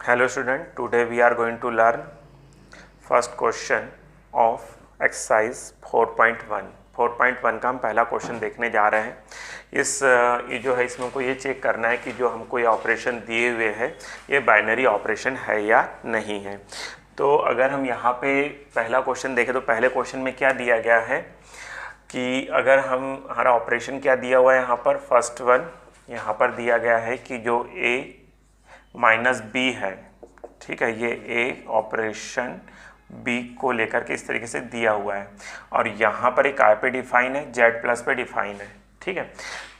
Hello student, today we are going to learn first question of exercise 4.1। 4.1 का हम पहला question देखने जा रहे हैं। ये जो है इसमें हमको ये चेक करना है कि जो हमको ये ऑपरेशन दिए हुए है ये बाइनरी ऑपरेशन है या नहीं है। तो अगर हम यहाँ पे पहला क्वेश्चन देखें तो पहले क्वेश्चन में क्या दिया गया है कि अगर हमारा ऑपरेशन क्या दिया हुआ है यहाँ पर फर्स्ट वन यहाँ पर दिया गया है कि जो a माइनस बी है, ठीक है, ये ए ऑपरेशन बी को लेकर के इस तरीके से दिया हुआ है और यहाँ पर एक आर पे डिफाइन है, जेड प्लस पे डिफाइन है, ठीक है।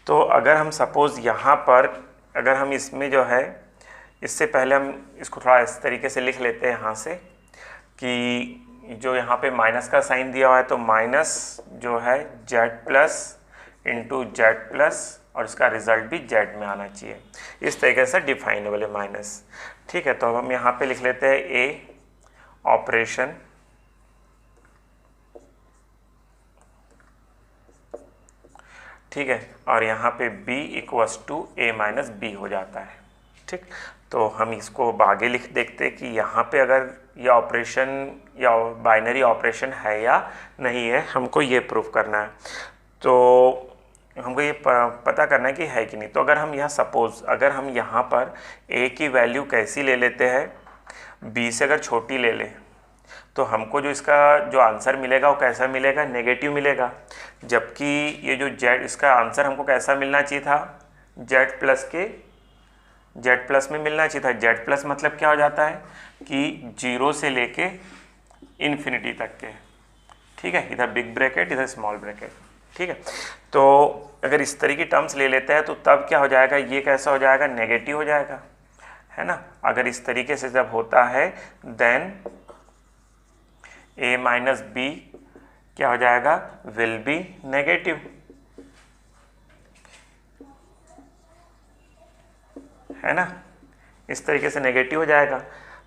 तो अगर हम सपोज यहाँ पर अगर हम इसमें जो है इससे पहले हम इसको थोड़ा इस तरीके से लिख लेते हैं यहाँ से कि जो यहाँ पे माइनस का साइन दिया हुआ है तो माइनस जो है Z plus into Z plus और इसका रिजल्ट भी जेड में आना चाहिए, इस तरीके से डिफाइनेबल है माइनस, ठीक है। तो अब हम यहाँ पे लिख लेते हैं ए ऑपरेशन ठीक है और यहाँ पे b equals to A minus B हो जाता है, ठीक। तो हम इसको आगे लिख देखते हैं कि यहाँ पे अगर ये ऑपरेशन या बाइनरी ऑपरेशन है या नहीं है, हमको ये प्रूफ करना है। तो हमको ये पता करना है कि है कि नहीं। तो अगर हम यहाँ सपोज अगर हम यहाँ पर a की वैल्यू कैसी ले लेते हैं, b से अगर छोटी ले लें तो हमको जो इसका जो आंसर मिलेगा वो कैसा मिलेगा, नेगेटिव मिलेगा। जबकि ये जो z इसका आंसर हमको कैसा मिलना चाहिए था, z प्लस में मिलना चाहिए था। z प्लस मतलब क्या हो जाता है कि 0 से लेके इन्फिनिटी तक के, ठीक है, इधर बिग ब्रैकेट इधर स्मॉल ब्रैकेट, ठीक है। तो अगर इस तरह की टर्म्स ले लेते हैं तो तब क्या हो जाएगा, ये कैसा हो जाएगा, नेगेटिव हो जाएगा, है ना। अगर इस तरीके से जब होता है देन a माइनस बी क्या हो जाएगा, विल बी नेगेटिव, है ना, इस तरीके से नेगेटिव हो जाएगा।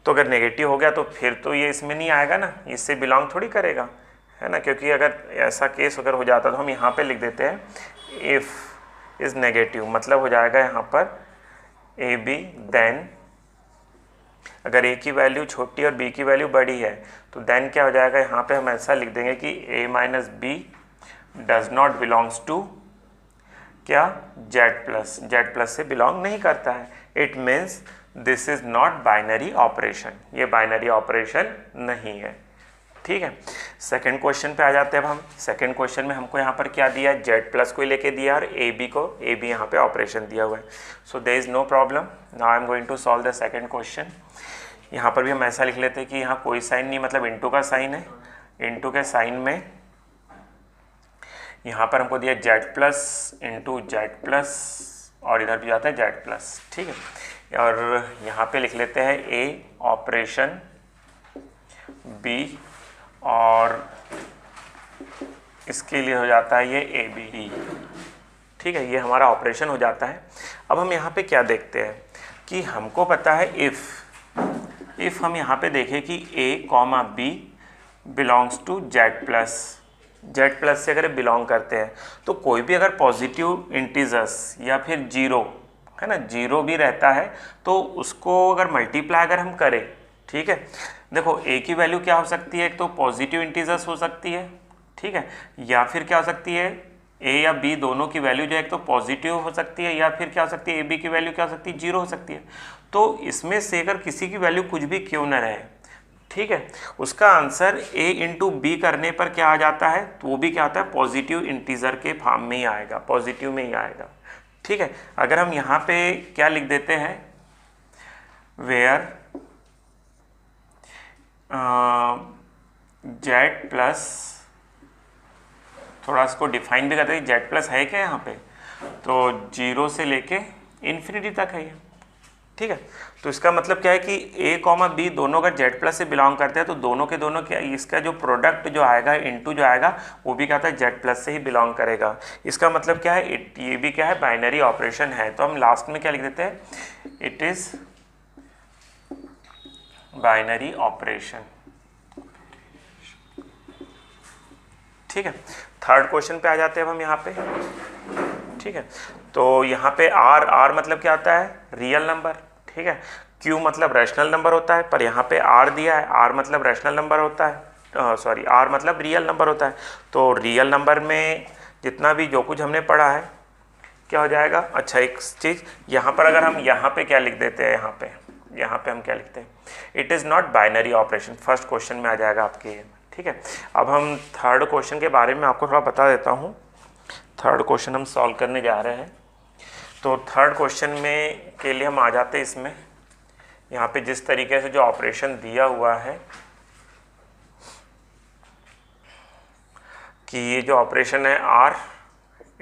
तो अगर नेगेटिव हो गया तो फिर तो ये इसमें नहीं आएगा ना, इससे बिलोंग थोड़ी करेगा, है ना, क्योंकि अगर ऐसा केस अगर हो जाता तो हम यहाँ पे लिख देते हैं इफ़ इज़ नेगेटिव, मतलब हो जाएगा यहाँ पर ए बी देन अगर ए की वैल्यू छोटी और बी की वैल्यू बड़ी है तो देन क्या हो जाएगा, यहाँ पे हम ऐसा लिख देंगे कि A minus B does not belongs to क्या, जेड प्लस से बिलोंग नहीं करता है। It means this is not binary operation, ये बाइनरी ऑपरेशन नहीं है, ठीक है। सेकंड क्वेश्चन पे आ जाते हैं अब हम। सेकंड क्वेश्चन में हमको यहाँ पर क्या दिया, जेड प्लस को लेके दिया और ए बी यहाँ पे ऑपरेशन दिया हुआ है। So there is no problem. Now I am going to solve the second question. यहाँ पर भी हम ऐसा लिख लेते हैं कि यहाँ कोई साइन नहीं, मतलब इनटू का साइन है। इनटू के साइन में यहाँ पर हमको दिया Z plus into Z plus और इधर भी जाता है जेड प्लस, ठीक है। और यहाँ पे लिख लेते हैं ए ऑपरेशन बी और इसके लिए हो जाता है ये ए बी, ठीक है, ये हमारा ऑपरेशन हो जाता है। अब हम यहाँ पे क्या देखते हैं कि हमको पता है इफ़ हम यहाँ पे देखें कि A comma B belongs to Z plus से अगर बिलोंग करते हैं तो कोई भी अगर पॉजिटिव इंटीजर्स या फिर जीरो, है ना, जीरो भी रहता है तो उसको अगर मल्टीप्लाई अगर हम करें, ठीक है, देखो ए की वैल्यू क्या हो सकती है, एक तो पॉजिटिव इंटीजर्स हो सकती है, ठीक है, या फिर क्या हो सकती है ए या बी दोनों की वैल्यू जो है एक तो पॉजिटिव हो सकती है या फिर क्या हो सकती है ए बी की वैल्यू क्या हो सकती है, जीरो हो सकती है। तो इसमें से अगर किसी की वैल्यू कुछ भी क्यों न रहे, ठीक है, उसका आंसर ए इंटू बी करने पर क्या आ जाता है, तो वो भी क्या आता है, पॉजिटिव इंटीजर के फॉर्म में ही आएगा, पॉजिटिव में ही आएगा, ठीक है। अगर हम यहाँ पे क्या लिख देते हैं, वेयर जेड प्लस, थोड़ा इसको डिफाइन भी करते हैं, जेड प्लस है क्या यहाँ पे, तो 0 से लेके इन्फिनिटी तक है ये, ठीक है। तो इसका मतलब क्या है कि ए कॉमा बी दोनों अगर जेड प्लस से बिलोंग करते हैं तो दोनों के दोनों क्या, इसका जो प्रोडक्ट जो आएगा इनटू जो आएगा वो भी क्या था, जेड प्लस से ही बिलोंग करेगा। इसका मतलब क्या है, ये भी क्या है, बाइनरी ऑपरेशन है। तो हम लास्ट में क्या लिख देते हैं, इट इज बाइनरी ऑपरेशन, ठीक है। थर्ड क्वेश्चन पे आ जाते हैं अब हम यहाँ पे, ठीक है। तो यहाँ पे आर मतलब क्या आता है, रियल नंबर, ठीक है। Q मतलब रैशनल नंबर होता है, पर यहाँ पे R दिया है, R मतलब रैशनल नंबर होता है, सॉरी R मतलब रियल नंबर होता है। तो रियल नंबर में जितना भी जो कुछ हमने पढ़ा है क्या हो जाएगा। अच्छा एक चीज़ यहाँ पर अगर हम यहाँ पे क्या लिख देते हैं, यहाँ पे हम क्या लिखते हैं, it is not binary operation, first question में आ जाएगा आपके ये, ठीक है। अब हम थर्ड क्वेश्चन के बारे में आपको थोड़ा बता देता हूँ। थर्ड क्वेश्चन हम सॉल्व करने जा रहे हैं। तो थर्ड क्वेश्चन में के लिए हम आ जाते हैं इसमें, यहाँ पे जिस तरीके से जो ऑपरेशन दिया हुआ है कि ये जो ऑपरेशन है R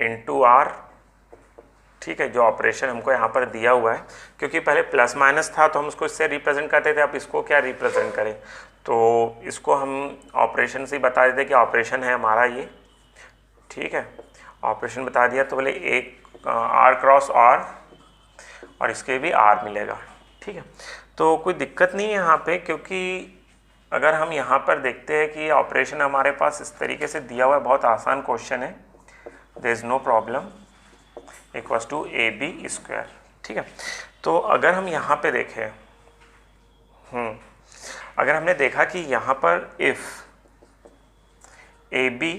इंटू R, ठीक है, जो ऑपरेशन हमको यहाँ पर दिया हुआ है, क्योंकि पहले प्लस माइनस था तो हम उसको इससे रिप्रेजेंट करते थे, अब इसको क्या रिप्रेजेंट करें, तो इसको हम ऑपरेशन से ही बता देते कि ऑपरेशन है हमारा ये, ठीक है। ऑपरेशन बता दिया तो बोले एक R क्रॉस R और इसके भी R मिलेगा, ठीक है। तो कोई दिक्कत नहीं है यहाँ पे, क्योंकि अगर हम यहाँ पर देखते हैं कि ऑपरेशन हमारे पास इस तरीके से दिया हुआ है, बहुत आसान क्वेश्चन है, there is no problem, equals to AB square, ठीक है। तो अगर हम यहाँ पे देखें, अगर हमने देखा कि यहाँ पर if AB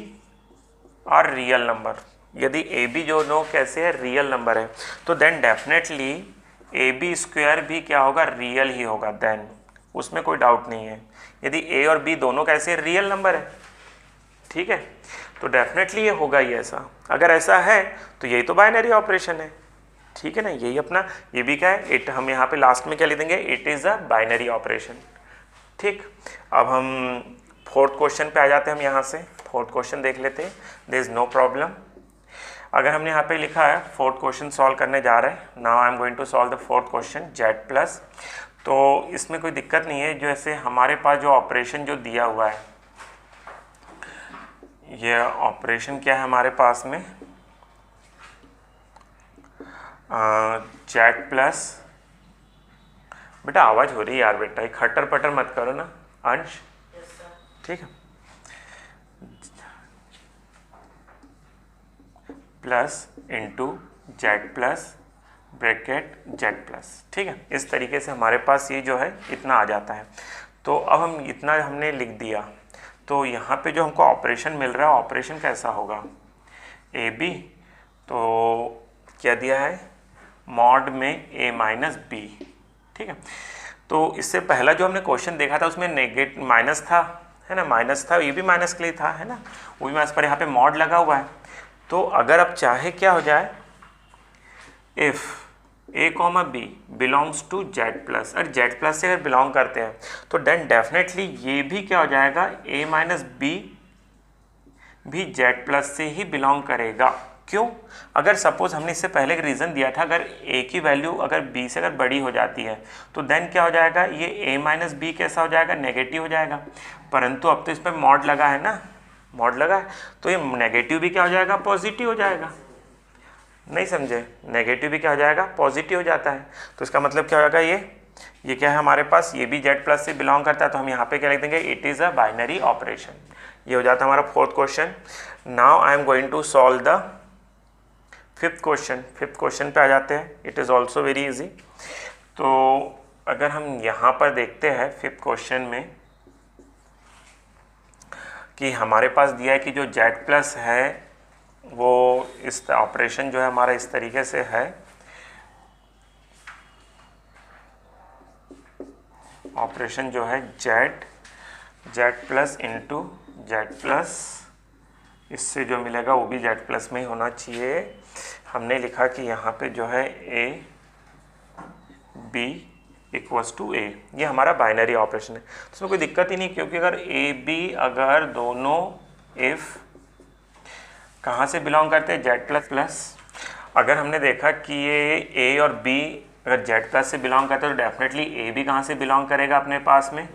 are real number, यदि AB जो नो कैसे है, रियल नंबर है, तो देन डेफिनेटली AB स्क्वायर भी क्या होगा, रियल ही होगा, देन उसमें कोई डाउट नहीं है। यदि A और B दोनों कैसे रियल नंबर है, ठीक है, तो डेफिनेटली ये होगा ही ऐसा। अगर ऐसा है तो यही तो बाइनरी ऑपरेशन है, ठीक है ना, यही अपना, ये भी क्या है, इट, हम यहाँ पे लास्ट में क्या लिख देंगे, it is a binary operation, ठीक। अब हम फोर्थ क्वेश्चन पे आ जाते हैं, हम यहाँ से फोर्थ क्वेश्चन देख लेते हैं, देयर इज़ नो प्रॉब्लम। अगर हमने यहाँ पे लिखा है फोर्थ क्वेश्चन सॉल्व करने जा रहे हैं, now I am going to solve the fourth question Z plus. तो इसमें कोई दिक्कत नहीं है, जैसे हमारे पास जो ऑपरेशन जो दिया हुआ है, ये ऑपरेशन क्या है हमारे पास में, Z प्लस, बेटा आवाज़ हो रही है यार बेटा, एक खट्टर पटर मत करो ना अंश, ठीक है, plus into Z plus bracket Z plus, ठीक है। इस तरीके से हमारे पास ये जो है इतना आ जाता है। तो अब हम इतना हमने लिख दिया, तो यहाँ पे जो हमको ऑपरेशन मिल रहा है, ऑपरेशन कैसा होगा, AB, तो क्या दिया है, मॉड में A माइनस B, ठीक है। तो इससे पहला जो हमने क्वेश्चन देखा था उसमें नेगेटिव माइनस था, है ना, माइनस था, ये भी माइनस के लिए था, है ना, वो भी माइनस, पर यहाँ पे मॉड लगा हुआ है। तो अगर अब चाहे क्या हो जाए, if A comma B belongs to Z plus, अगर Z प्लस से अगर बिलोंग करते हैं तो देन डेफिनेटली ये भी क्या हो जाएगा, A माइनस B भी Z प्लस से ही बिलोंग करेगा। क्यों, अगर सपोज हमने इससे पहले एक रीज़न दिया था, अगर A की वैल्यू अगर B से अगर बड़ी हो जाती है तो देन क्या हो जाएगा, ये A माइनस B कैसा हो जाएगा, नेगेटिव हो जाएगा। परंतु अब तो इस पर मॉड लगा है ना, मॉड लगा है, तो ये नेगेटिव भी क्या हो जाएगा, पॉजिटिव हो जाएगा। नहीं समझे, नेगेटिव भी क्या हो जाएगा, पॉजिटिव हो जाता है। तो इसका मतलब क्या होगा, ये क्या है हमारे पास, ये भी Z प्लस से बिलोंग करता है, तो हम यहाँ पे क्या लिख देंगे, it is a binary operation. ये हो जाता है हमारा fourth question. Now I am going to solve the fifth question. Fifth question पे आ जाते हैं, it is also very easy. तो अगर हम यहाँ पर देखते हैं फिफ्थ क्वेश्चन में कि हमारे पास दिया है कि जो Z प्लस है वो इस ऑपरेशन जो है हमारा इस तरीके से है, ऑपरेशन जो है Z plus into Z plus, इससे जो मिलेगा वो भी Z प्लस में ही होना चाहिए। हमने लिखा कि यहाँ पे जो है A B equals to A, ये हमारा बाइनरी ऑपरेशन है, तो इसमें कोई दिक्कत ही नहीं, क्योंकि अगर A B अगर दोनों इफ़ कहाँ से बिलोंग करते हैं, Z प्लस प्लस, अगर हमने देखा कि ये A और B अगर Z प्लस से बिलोंग करते हैं तो डेफिनेटली A भी कहाँ से बिलोंग करेगा अपने पास में,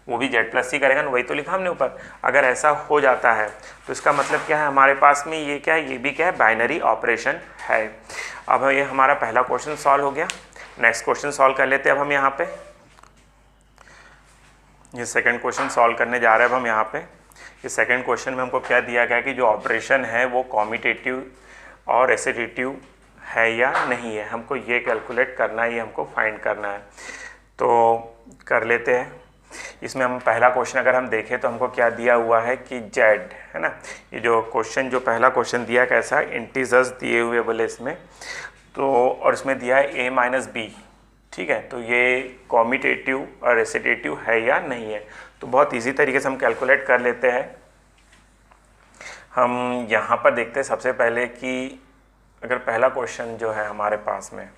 वो भी Z प्लस ही करेगा ना, वही तो लिखा हमने ऊपर। अगर ऐसा हो जाता है तो इसका मतलब क्या है, हमारे पास में ये क्या है, ये भी क्या है, बाइनरी ऑपरेशन है। अब ये हमारा पहला क्वेश्चन सॉल्व हो गया। नेक्स्ट क्वेश्चन सॉल्व कर लेते हैं अब हम यहाँ पे, ये सेकंड क्वेश्चन सॉल्व करने जा रहे हैं अब हम यहाँ पे। ये सेकंड क्वेश्चन में हमको क्या दिया गया कि जो ऑपरेशन है वो कॉम्यूटेटिव और एसिडिटिव है या नहीं है, हमको ये कैलकुलेट करना है, ये हमको फाइंड करना है। तो कर लेते हैं। इसमें हम पहला क्वेश्चन अगर हम देखें तो हमको क्या दिया हुआ है कि जेड है ना, ये जो क्वेश्चन जो पहला क्वेश्चन दिया कैसा है, इंटीजर्स दिए हुए बोले इसमें, तो और इसमें दिया है a माइनस बी। ठीक है, तो ये कॉम्यूटेटिव और रेसिटेटिव है या नहीं है, तो बहुत इजी तरीके से हम कैलकुलेट कर लेते हैं। हम यहाँ पर देखते हैं सबसे पहले कि अगर पहला क्वेश्चन जो है हमारे पास में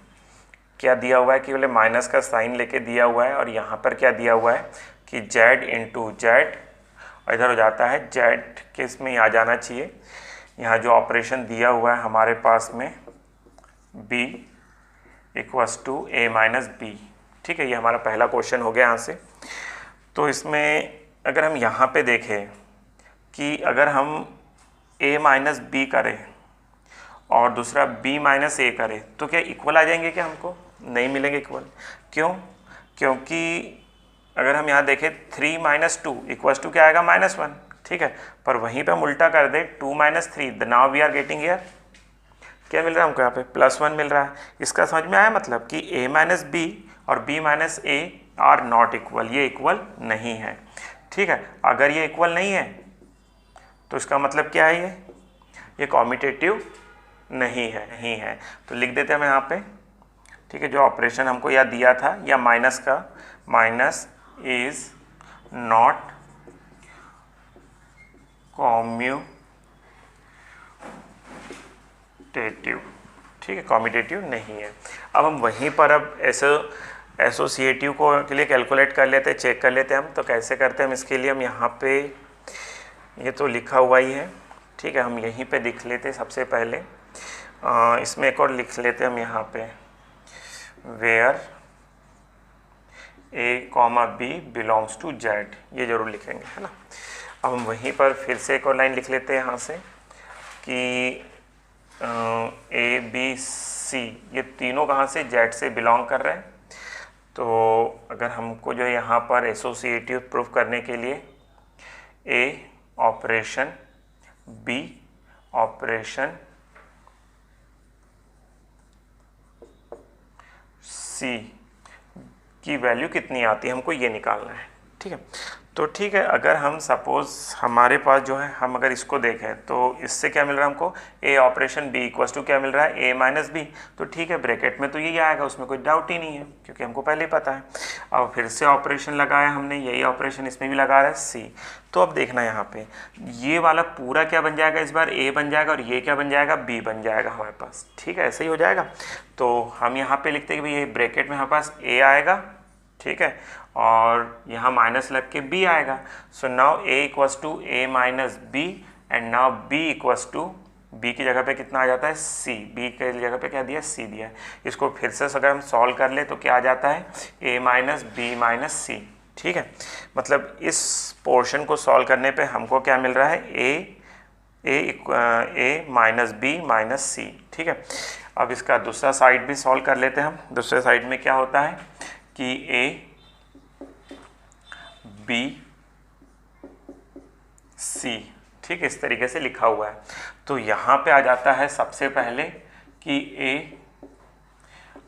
क्या दिया हुआ है कि बोले माइनस का साइन लेके दिया हुआ है, और यहाँ पर क्या दिया हुआ है कि जेड इंटू जेड, और इधर हो जाता है जेड के इसमें आ जाना चाहिए। यहाँ जो ऑपरेशन दिया हुआ है हमारे पास में b equals to A minus B. ठीक है, ये हमारा पहला क्वेश्चन हो गया यहाँ से। तो इसमें अगर हम यहाँ पे देखें कि अगर हम a माइनस बी करें और दूसरा b माइनस ए करें तो क्या इक्वल आ जाएंगे? क्या हमको नहीं मिलेंगे इक्वल। क्यों? क्योंकि अगर हम यहाँ देखें 3 माइनस टू इक्वस टू क्या आएगा? -1। ठीक है, पर वहीं पे हम उल्टा कर दे 2 minus 3, now we are getting here क्या मिल रहा है हमको? यहाँ पे +1 मिल रहा है। इसका समझ में आया मतलब कि a माइनस बी और b minus A R not equal, ये इक्वल नहीं है। ठीक है, अगर ये इक्वल नहीं है तो इसका मतलब क्या है? ये कॉम्यूटेटिव नहीं है। तो लिख देते हैं हम यहाँ पे। ठीक है, जो ऑपरेशन हमको यह दिया था या माइनस का, माइनस इज नॉट कॉम्यूटेटिव। ठीक है, कॉम्यूटेटिव नहीं है। अब हम वहीं पर अब एसोसिएटिव को के लिए कैलकुलेट कर लेते हैं, चेक कर लेते हैं हम। तो कैसे करते हैं हम इसके लिए? हम यहाँ पे ये तो लिखा हुआ ही है। ठीक है, हम यहीं पे लिख लेते हैं सबसे पहले। इसमें एक और लिख लेते हैं हम यहाँ पे, where a comma B belongs to Z, ये जरूर लिखेंगे, है ना। अब हम वहीं पर फिर से एक और लाइन लिख लेते हैं यहाँ से कि ए बी सी ये तीनों कहाँ से? जेड से बिलोंग कर रहे हैं। तो अगर हमको जो है यहाँ पर एसोसिएटिव प्रूफ करने के लिए ए ऑपरेशन बी ऑपरेशन सी की वैल्यू कितनी आती है हमको ये निकालना है। ठीक है, तो ठीक है, अगर हम सपोज हमारे पास जो है हम अगर इसको देखें तो इससे क्या मिल रहा है हमको? ए ऑपरेशन बी इक्वस टू क्या मिल रहा है? ए माइनस बी। तो ठीक है, ब्रैकेट में तो यही आएगा, उसमें कोई डाउट ही नहीं है क्योंकि हमको पहले ही पता है। अब फिर से ऑपरेशन लगाया हमने, यही ऑपरेशन इसमें भी लगा रहा है सी। तो अब देखना यहाँ पे ये वाला पूरा क्या बन जाएगा? इस बार ए बन जाएगा और ये क्या बन जाएगा? बी बन जाएगा हमारे पास। ठीक है, ऐसे ही हो जाएगा। तो हम यहाँ पे लिखते हैं कि भाई ये ब्रैकेट में हमारे पास ए आएगा, ठीक है, और यहाँ माइनस लग के b आएगा। So now a equals to A minus B and now b equals to b की जगह पे कितना आ जाता है? c। b के जगह पे क्या दिया? c दिया है। इसको फिर से अगर हम सॉल्व कर ले तो क्या आ जाता है? a माइनस बी माइनस सी। ठीक है, मतलब इस पोर्शन को सॉल्व करने पे हमको क्या मिल रहा है? a माइनस बी माइनस सी। ठीक है, अब इसका दूसरा साइड भी सॉल्व कर लेते हैं हम। दूसरे साइड में क्या होता है कि a बी सी, ठीक है, इस तरीके से लिखा हुआ है। तो यहाँ पे आ जाता है सबसे पहले कि a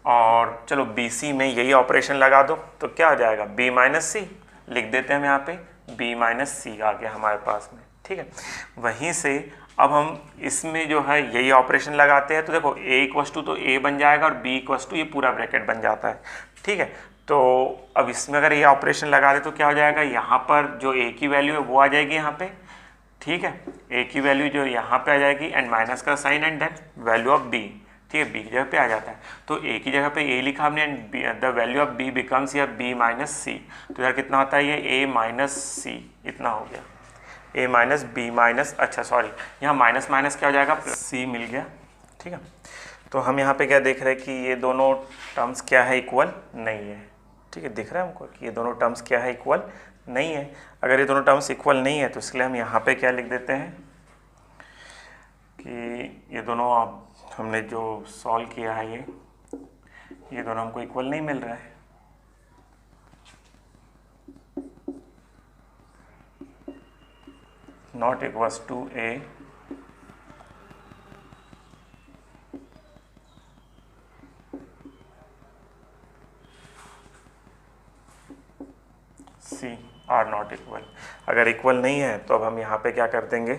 और चलो बी सी में यही ऑपरेशन लगा दो तो क्या हो जाएगा? b माइनस सी लिख देते हैं हम यहाँ पे, b माइनस सी आ गया हमारे पास में। ठीक है, वहीं से अब हम इसमें जो है यही ऑपरेशन लगाते हैं। तो देखो a इक्वस टू तो a बन जाएगा और b इक्वस टू ये पूरा ब्रैकेट बन जाता है। ठीक है, तो अब इसमें अगर ये ऑपरेशन लगा दे तो क्या हो जाएगा? यहाँ पर जो a की वैल्यू है वो आ जाएगी यहाँ पे। ठीक है, a की वैल्यू जो यहाँ पे आ जाएगी एंड माइनस का sign and then value of b। ठीक है, b की जगह पे आ जाता है। तो a की जगह पे a लिखा हमने and the value of b becomes या b माइनस सी। तो यार कितना होता है ये? a माइनस सी इतना हो गया, a माइनस बी माइनस, अच्छा सॉरी, यहाँ माइनस माइनस क्या हो जाएगा? c मिल गया। ठीक है, तो हम यहाँ पे क्या देख रहे हैं कि ये दोनों टर्म्स क्या है? इक्वल नहीं है। ठीक है, दिख रहा है हमको कि ये दोनों टर्म्स क्या है? इक्वल नहीं है। अगर ये दोनों टर्म्स इक्वल नहीं है तो इसलिए हम यहाँ पे क्या लिख देते हैं कि ये दोनों हमने जो सॉल्व किया है ये दोनों हमको इक्वल नहीं मिल रहा है। Not equals to A C are not equal. अगर इक्वल नहीं है तो अब हम यहाँ पे क्या कर देंगे,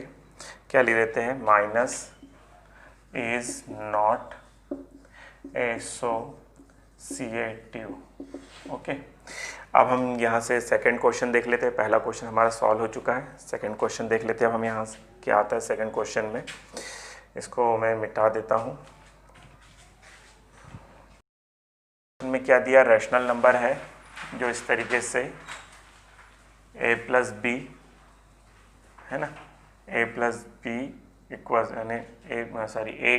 क्या लिख देते हैं, minus is not associative. Okay, अब हम यहाँ से सेकंड क्वेश्चन देख लेते हैं। पहला क्वेश्चन हमारा सॉल्व हो चुका है, सेकंड क्वेश्चन देख लेते हैं अब हम यहाँ से क्या आता है सेकंड क्वेश्चन में। इसको मैं मिटा देता हूँ। में क्या दिया, रैशनल नंबर है जो इस तरीके से a प्लस बी है ना, a प्लस बी इक्वल यानी a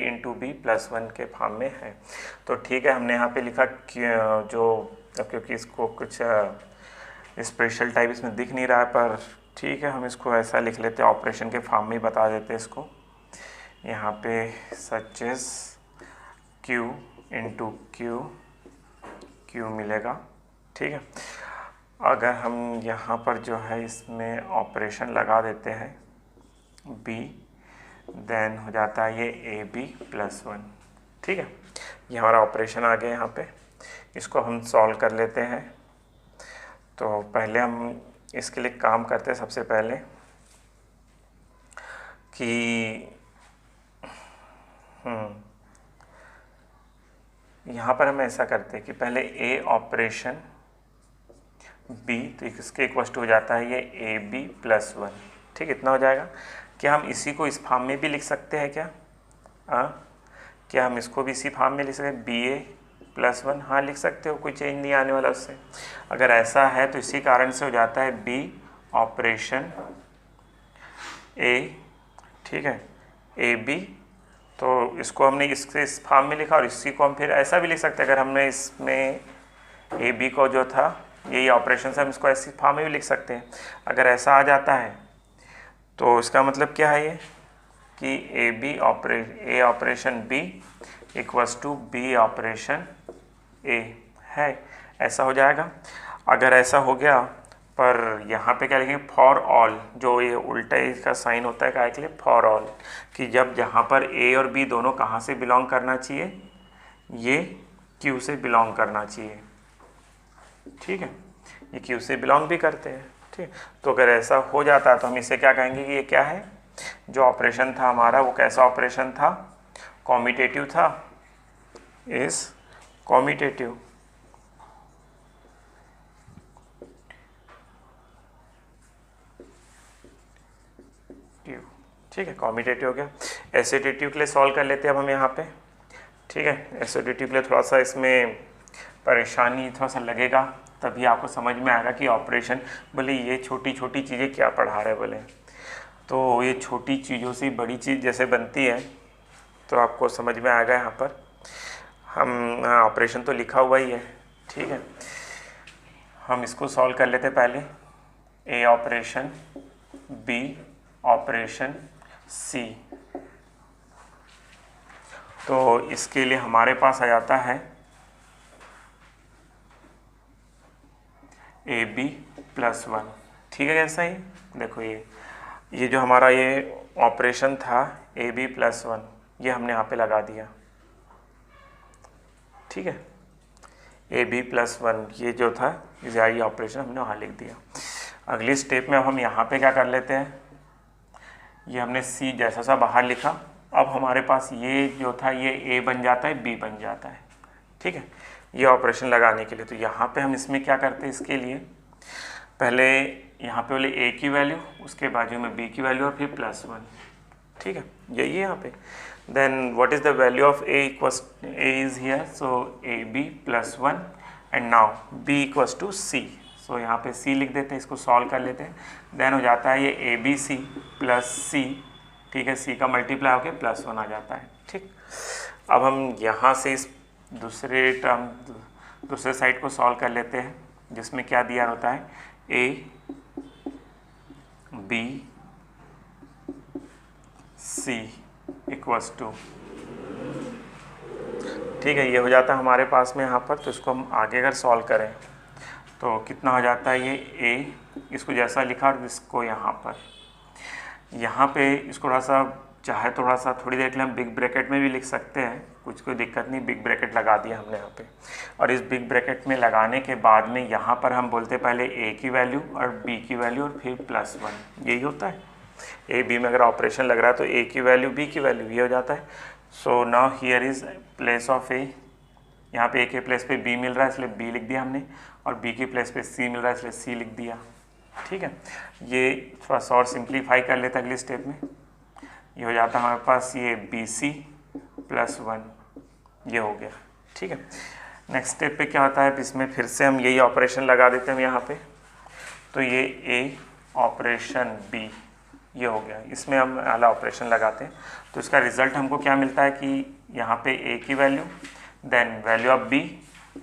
इंटू बी प्लस 1 के फॉर्म में है। तो ठीक है, हमने यहाँ पे लिखा जो, क्योंकि इसको कुछ स्पेशल टाइप इसमें दिख नहीं रहा है, पर ठीक है हम इसको ऐसा लिख लेते हैं, ऑपरेशन के फॉर्म में ही बता देते हैं इसको। यहाँ पे such as q into Q मिलेगा। ठीक है, अगर हम यहाँ पर जो है इसमें ऑपरेशन लगा देते हैं b, देन हो जाता है ये ए बी प्लस 1। ठीक है, ये हमारा ऑपरेशन आ गया यहाँ पे। इसको हम सॉल्व कर लेते हैं। तो पहले हम इसके लिए काम करते हैं सबसे पहले कि यहाँ पर हम ऐसा करते हैं कि पहले a ऑपरेशन b, तो इसके इक्वल टू हो जाता है ये ए बी प्लस 1। ठीक, इतना हो जाएगा। क्या हम इसी को इस फॉर्म में भी लिख सकते हैं क्या? क्या हम इसको भी इसी फॉर्म में लिख सकते हैं, बी ए प्लस 1? हाँ लिख सकते हो, कोई चेंज नहीं आने वाला उससे। अगर ऐसा है तो इसी कारण से हो जाता है बी ऑपरेशन ए। ठीक है, ए बी, तो इसको हमने इस फॉर्म में लिखा और इसी को हम फिर ऐसा भी लिख सकते हैं। अगर हमने इसमें ए बी को जो था यही ऑपरेशन से हम इसको ऐसी फॉर्म में भी लिख सकते हैं। अगर ऐसा आ जाता है तो इसका मतलब क्या है ये कि A operation B equals to B operation A है, ऐसा हो जाएगा। अगर ऐसा हो गया, पर यहाँ पे क्या लिखेंगे, फॉर ऑल, जो ये उल्टा इसका साइन होता है क्या के लिए, फॉर ऑल, कि जब जहाँ पर ए और बी दोनों कहाँ से बिलोंग करना चाहिए, ये क्यू से बिलोंग करना चाहिए। ठीक है, ये क्यू से बिलोंग भी करते हैं। ठीक, तो अगर ऐसा हो जाता है तो हम इसे क्या कहेंगे कि ये क्या है, जो ऑपरेशन था हमारा वो कैसा ऑपरेशन था, कॉम्यूटेटिव था, इज कॉम्यूटेटिव। ठीक है, कॉम्यूटेटिव हो गया। एसोसिएटिव के लिए सॉल्व कर लेते हैं अब हम यहाँ पे। ठीक है, एसोसिएटिव के लिए थोड़ा सा इसमें परेशानी थोड़ा सा लगेगा, तभी आपको समझ में आएगा कि ऑपरेशन, बोले ये छोटी छोटी चीज़ें क्या पढ़ा रहे बोले, तो ये छोटी चीज़ों से बड़ी चीज़ जैसे बनती है तो आपको समझ में आएगा। यहाँ पर हम ऑपरेशन तो लिखा हुआ ही है। ठीक है, हम इसको सॉल्व कर लेते पहले। ए ऑपरेशन बी ऑपरेशन सी, तो इसके लिए हमारे पास आ जाता है ए बी प्लस 1। ठीक है, कैसा ही देखो, ये जो हमारा ये ऑपरेशन था ए बी प्लस 1, ये हमने यहाँ पे लगा दिया। ठीक है, ए बी प्लस 1 ये जो था ये ऑपरेशन हमने वहाँ लिख दिया। अगली स्टेप में अब हम यहाँ पे क्या कर लेते हैं, ये हमने सी जैसा सा बाहर लिखा, अब हमारे पास ये जो था ये ए बन जाता है, बी बन जाता है। ठीक है, ये ऑपरेशन लगाने के लिए तो यहाँ पे हम इसमें क्या करते हैं, इसके लिए पहले यहाँ पे बोले ए की वैल्यू, उसके बाजू में बी की वैल्यू और फिर प्लस 1। ठीक है, यही है यहाँ पे। Then what is the value of A equals, A is here, so A B plus 1 and now B equals to C. So यहाँ पे सी लिख देते हैं, इसको सॉल्व कर लेते हैं। देन हो जाता है ये ए बी सी प्लस सी। ठीक है, सी का मल्टीप्लाई होकर प्लस 1 आ जाता है। ठीक, अब हम यहाँ से इस दूसरे साइड को सॉल्व कर लेते हैं, जिसमें क्या दिया होता है, A B C equals to. ठीक है, ये हो जाता है हमारे पास में यहाँ पर। तो इसको हम आगे अगर सॉल्व करें तो कितना हो जाता है, ये ए, इसको जैसा लिखा और इसको यहाँ पे इसको थोड़ा सा चाहे थोड़ा सा थोड़ी देर के लिए हम बिग ब्रैकेट में भी लिख सकते हैं, कुछ कोई दिक्कत नहीं, बिग ब्रैकेट लगा दिया हमने यहाँ पे। और इस बिग ब्रैकेट में लगाने के बाद में यहाँ पर हम बोलते पहले ए की वैल्यू और बी की वैल्यू और फिर +1, यही होता है। ए बी में अगर ऑपरेशन लग रहा है तो ए की वैल्यू बी की वैल्यू, ये हो जाता है। So now here is place of A, यहाँ पे ए के प्लेस पे बी मिल रहा है इसलिए बी लिख दिया हमने, और बी के प्लेस पे सी मिल रहा है इसलिए सी लिख दिया। ठीक है, ये थोड़ा सा और सिंप्लीफाई कर लेते हैं अगले स्टेप में। ये हो जाता है हमारे पास ये BC +1, ये हो गया। ठीक है, नेक्स्ट स्टेप पे क्या होता है, इसमें फिर से हम यही ऑपरेशन लगा देते हैं यहाँ पे। तो ये A ऑपरेशन B, ये हो गया, इसमें हम वाला ऑपरेशन लगाते हैं तो इसका रिजल्ट हमको क्या मिलता है कि यहाँ पे A की value, then value of B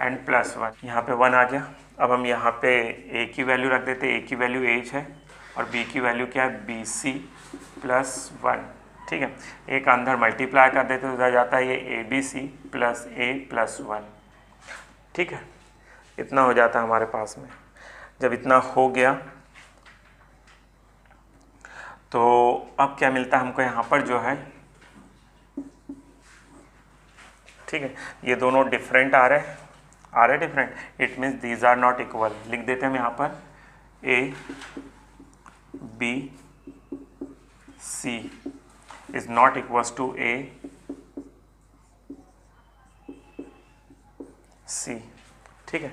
and +1, यहाँ पे 1 आ गया। अब हम यहाँ पे A की वैल्यू रख देते हैं, A की वैल्यू H है और B की वैल्यू क्या है, BC +1। ठीक है, एक अंदर मल्टीप्लाई कर देते तो उधर जाता है ये ABC + A +1। ठीक है, इतना हो जाता है हमारे पास में। जब इतना हो गया तो अब क्या मिलता है हमको यहाँ पर जो है, ठीक है, ये दोनों डिफरेंट आ रहे different, it means these are not equal. लिख देते हैं हम यहाँ पर A B C is not equals to A C। ठीक है,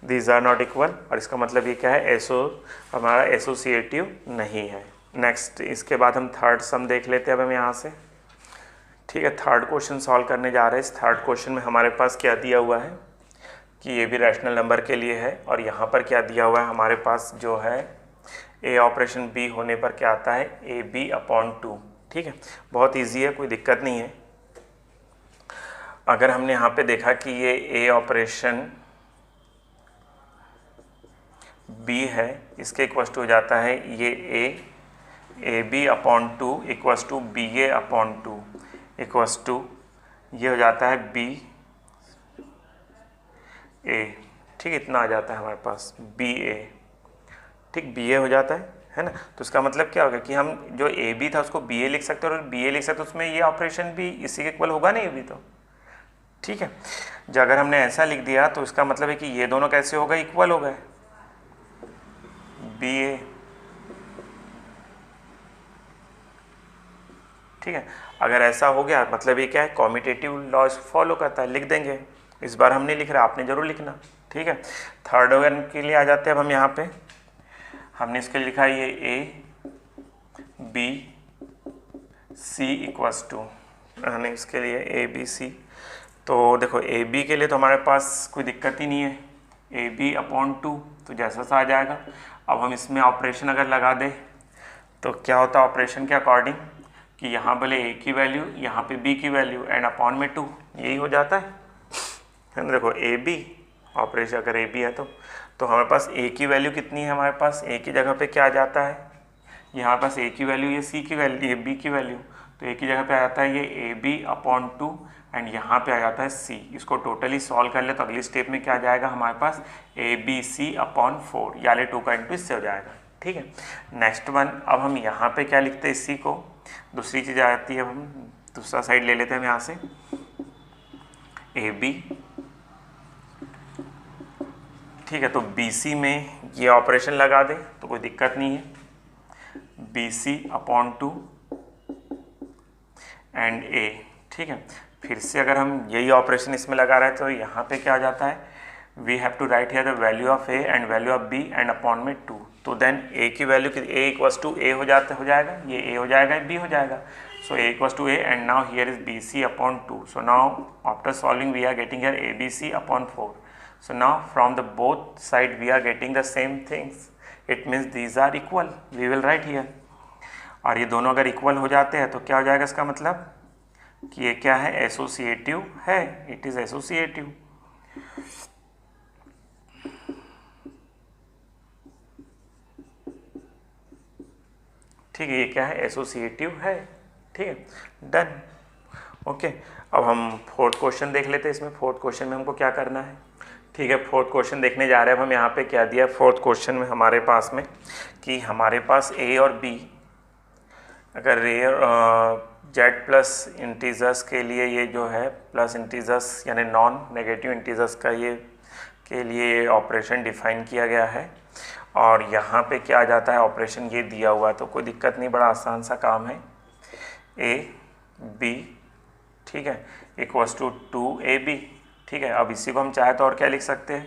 दीज आर नॉट इक्वल, और इसका मतलब ये क्या है, हमारा एसोसिएटिव नहीं है। नेक्स्ट इसके बाद हम थर्ड सम देख लेते हैं अब हम यहाँ से। ठीक है, थर्ड क्वेश्चन सॉल्व करने जा रहे हैं। इस थर्ड क्वेश्चन में हमारे पास क्या दिया हुआ है कि ये भी रैशनल नंबर के लिए है, और यहाँ पर क्या दिया हुआ है हमारे पास जो है A ऑपरेशन B होने पर क्या आता है, AB/2। ठीक है, बहुत इजी है, कोई दिक्कत नहीं है। अगर हमने यहाँ पे देखा कि ये A ऑपरेशन B है, इसके इक्वल्स टू हो जाता है ये AB/2 equals to BA/2 equals to, ये हो जाता है BA। ठीक, इतना आ जाता है हमारे पास BA। ठीक, BA हो जाता है ना। तो इसका मतलब क्या होगा कि हम जो AB था उसको BA लिख सकते हैं, और BA लिख सकते हैं उसमें ये ऑपरेशन भी इसी के इक्वल होगा ना AB तो। ठीक है, जो अगर हमने ऐसा लिख दिया तो इसका मतलब है कि ये दोनों कैसे हो गए, इक्वल हो गए, BA। ठीक है, अगर ऐसा हो गया मतलब ये क्या है, कॉम्यूटेटिव लॉज फॉलो करता है, लिख देंगे। इस बार हम नहीं लिख रहे, आपने जरूर लिखना। ठीक है, थर्ड वन के लिए आ जाते हैं अब हम यहाँ पे। हमने इसके लिए लिखा है ये A B C equals to, हमने इसके लिए ABC। तो देखो AB के लिए तो हमारे पास कोई दिक्कत ही नहीं है, AB/2 तो जैसा सा आ जाएगा। अब हम इसमें ऑपरेशन अगर लगा दें तो क्या होता है ऑपरेशन के अकॉर्डिंग कि यहाँ बोले A की वैल्यू, यहाँ पे B की वैल्यू एंड अपॉन में 2, यही हो जाता है ना। देखो AB ऑपरेशन अगर AB है तो हमारे पास A की वैल्यू कितनी है, हमारे पास A की जगह पे क्या आ जाता है, यहाँ पास A की वैल्यू, ये C की वैल्यू, ये B की वैल्यू, तो A की जगह पे आ जाता है ये AB/2 एंड यहाँ पे आ जाता है C। इसको टोटली सॉल्व कर ले तो अगली स्टेप में क्या आ जाएगा हमारे पास, ABC/4, यानी 2 का इंटू इससे हो जाएगा। ठीक है, नेक्स्ट वन, अब हम यहाँ पे क्या लिखते हैं, इसी को दूसरी चीज़ आ जाती है, हम दूसरा साइड ले लेते हैं हम यहाँ से AB। ठीक है, तो BC में ये ऑपरेशन लगा दे तो कोई दिक्कत नहीं है, BC/2 एंड A। ठीक है, फिर से अगर हम यही ऑपरेशन इसमें लगा रहे हैं तो यहाँ पे क्या आ जाता है, we have to write here the value of A and value of B and upon में 2। तो देन A की value A equals to A हो जाएगा, ये A हो जाएगा, B हो जाएगा। So A equals to A and now here is BC/2। So now after solving we are getting here ABC/4। So now from the both side we are getting the same things. It means these are equal. We will write here. और ये दोनों अगर equal हो जाते हैं तो क्या हो जाएगा, इसका मतलब कि ये क्या है, एसोसिएटिव है, इट इज एसोसिएटिव। ठीक है, ये क्या है, एसोसिएटिव है। ठीक है, डन। ओके, अब हम फोर्थ क्वेश्चन देख लेते हैं। इसमें फोर्थ क्वेश्चन में हमको क्या करना है। ठीक है, फोर्थ क्वेश्चन देखने जा रहे हैं अब हम। यहाँ पे क्या दिया है फोर्थ क्वेश्चन में हमारे पास में कि हमारे पास A और B, अगर जेड प्लस इंटीजर्स के लिए ये जो है प्लस इंटीजर्स यानी नॉन नेगेटिव इंटीजर्स का ये के लिए ऑपरेशन डिफाइन किया गया है। और यहाँ पे क्या आ जाता है, ऑपरेशन ये दिया हुआ है तो कोई दिक्कत नहीं, बड़ा आसान सा काम है। ए बी, ठीक है, इक्वल्स टू 2ab, ठीक है। अब इसी को हम चाहे तो और क्या लिख सकते हैं,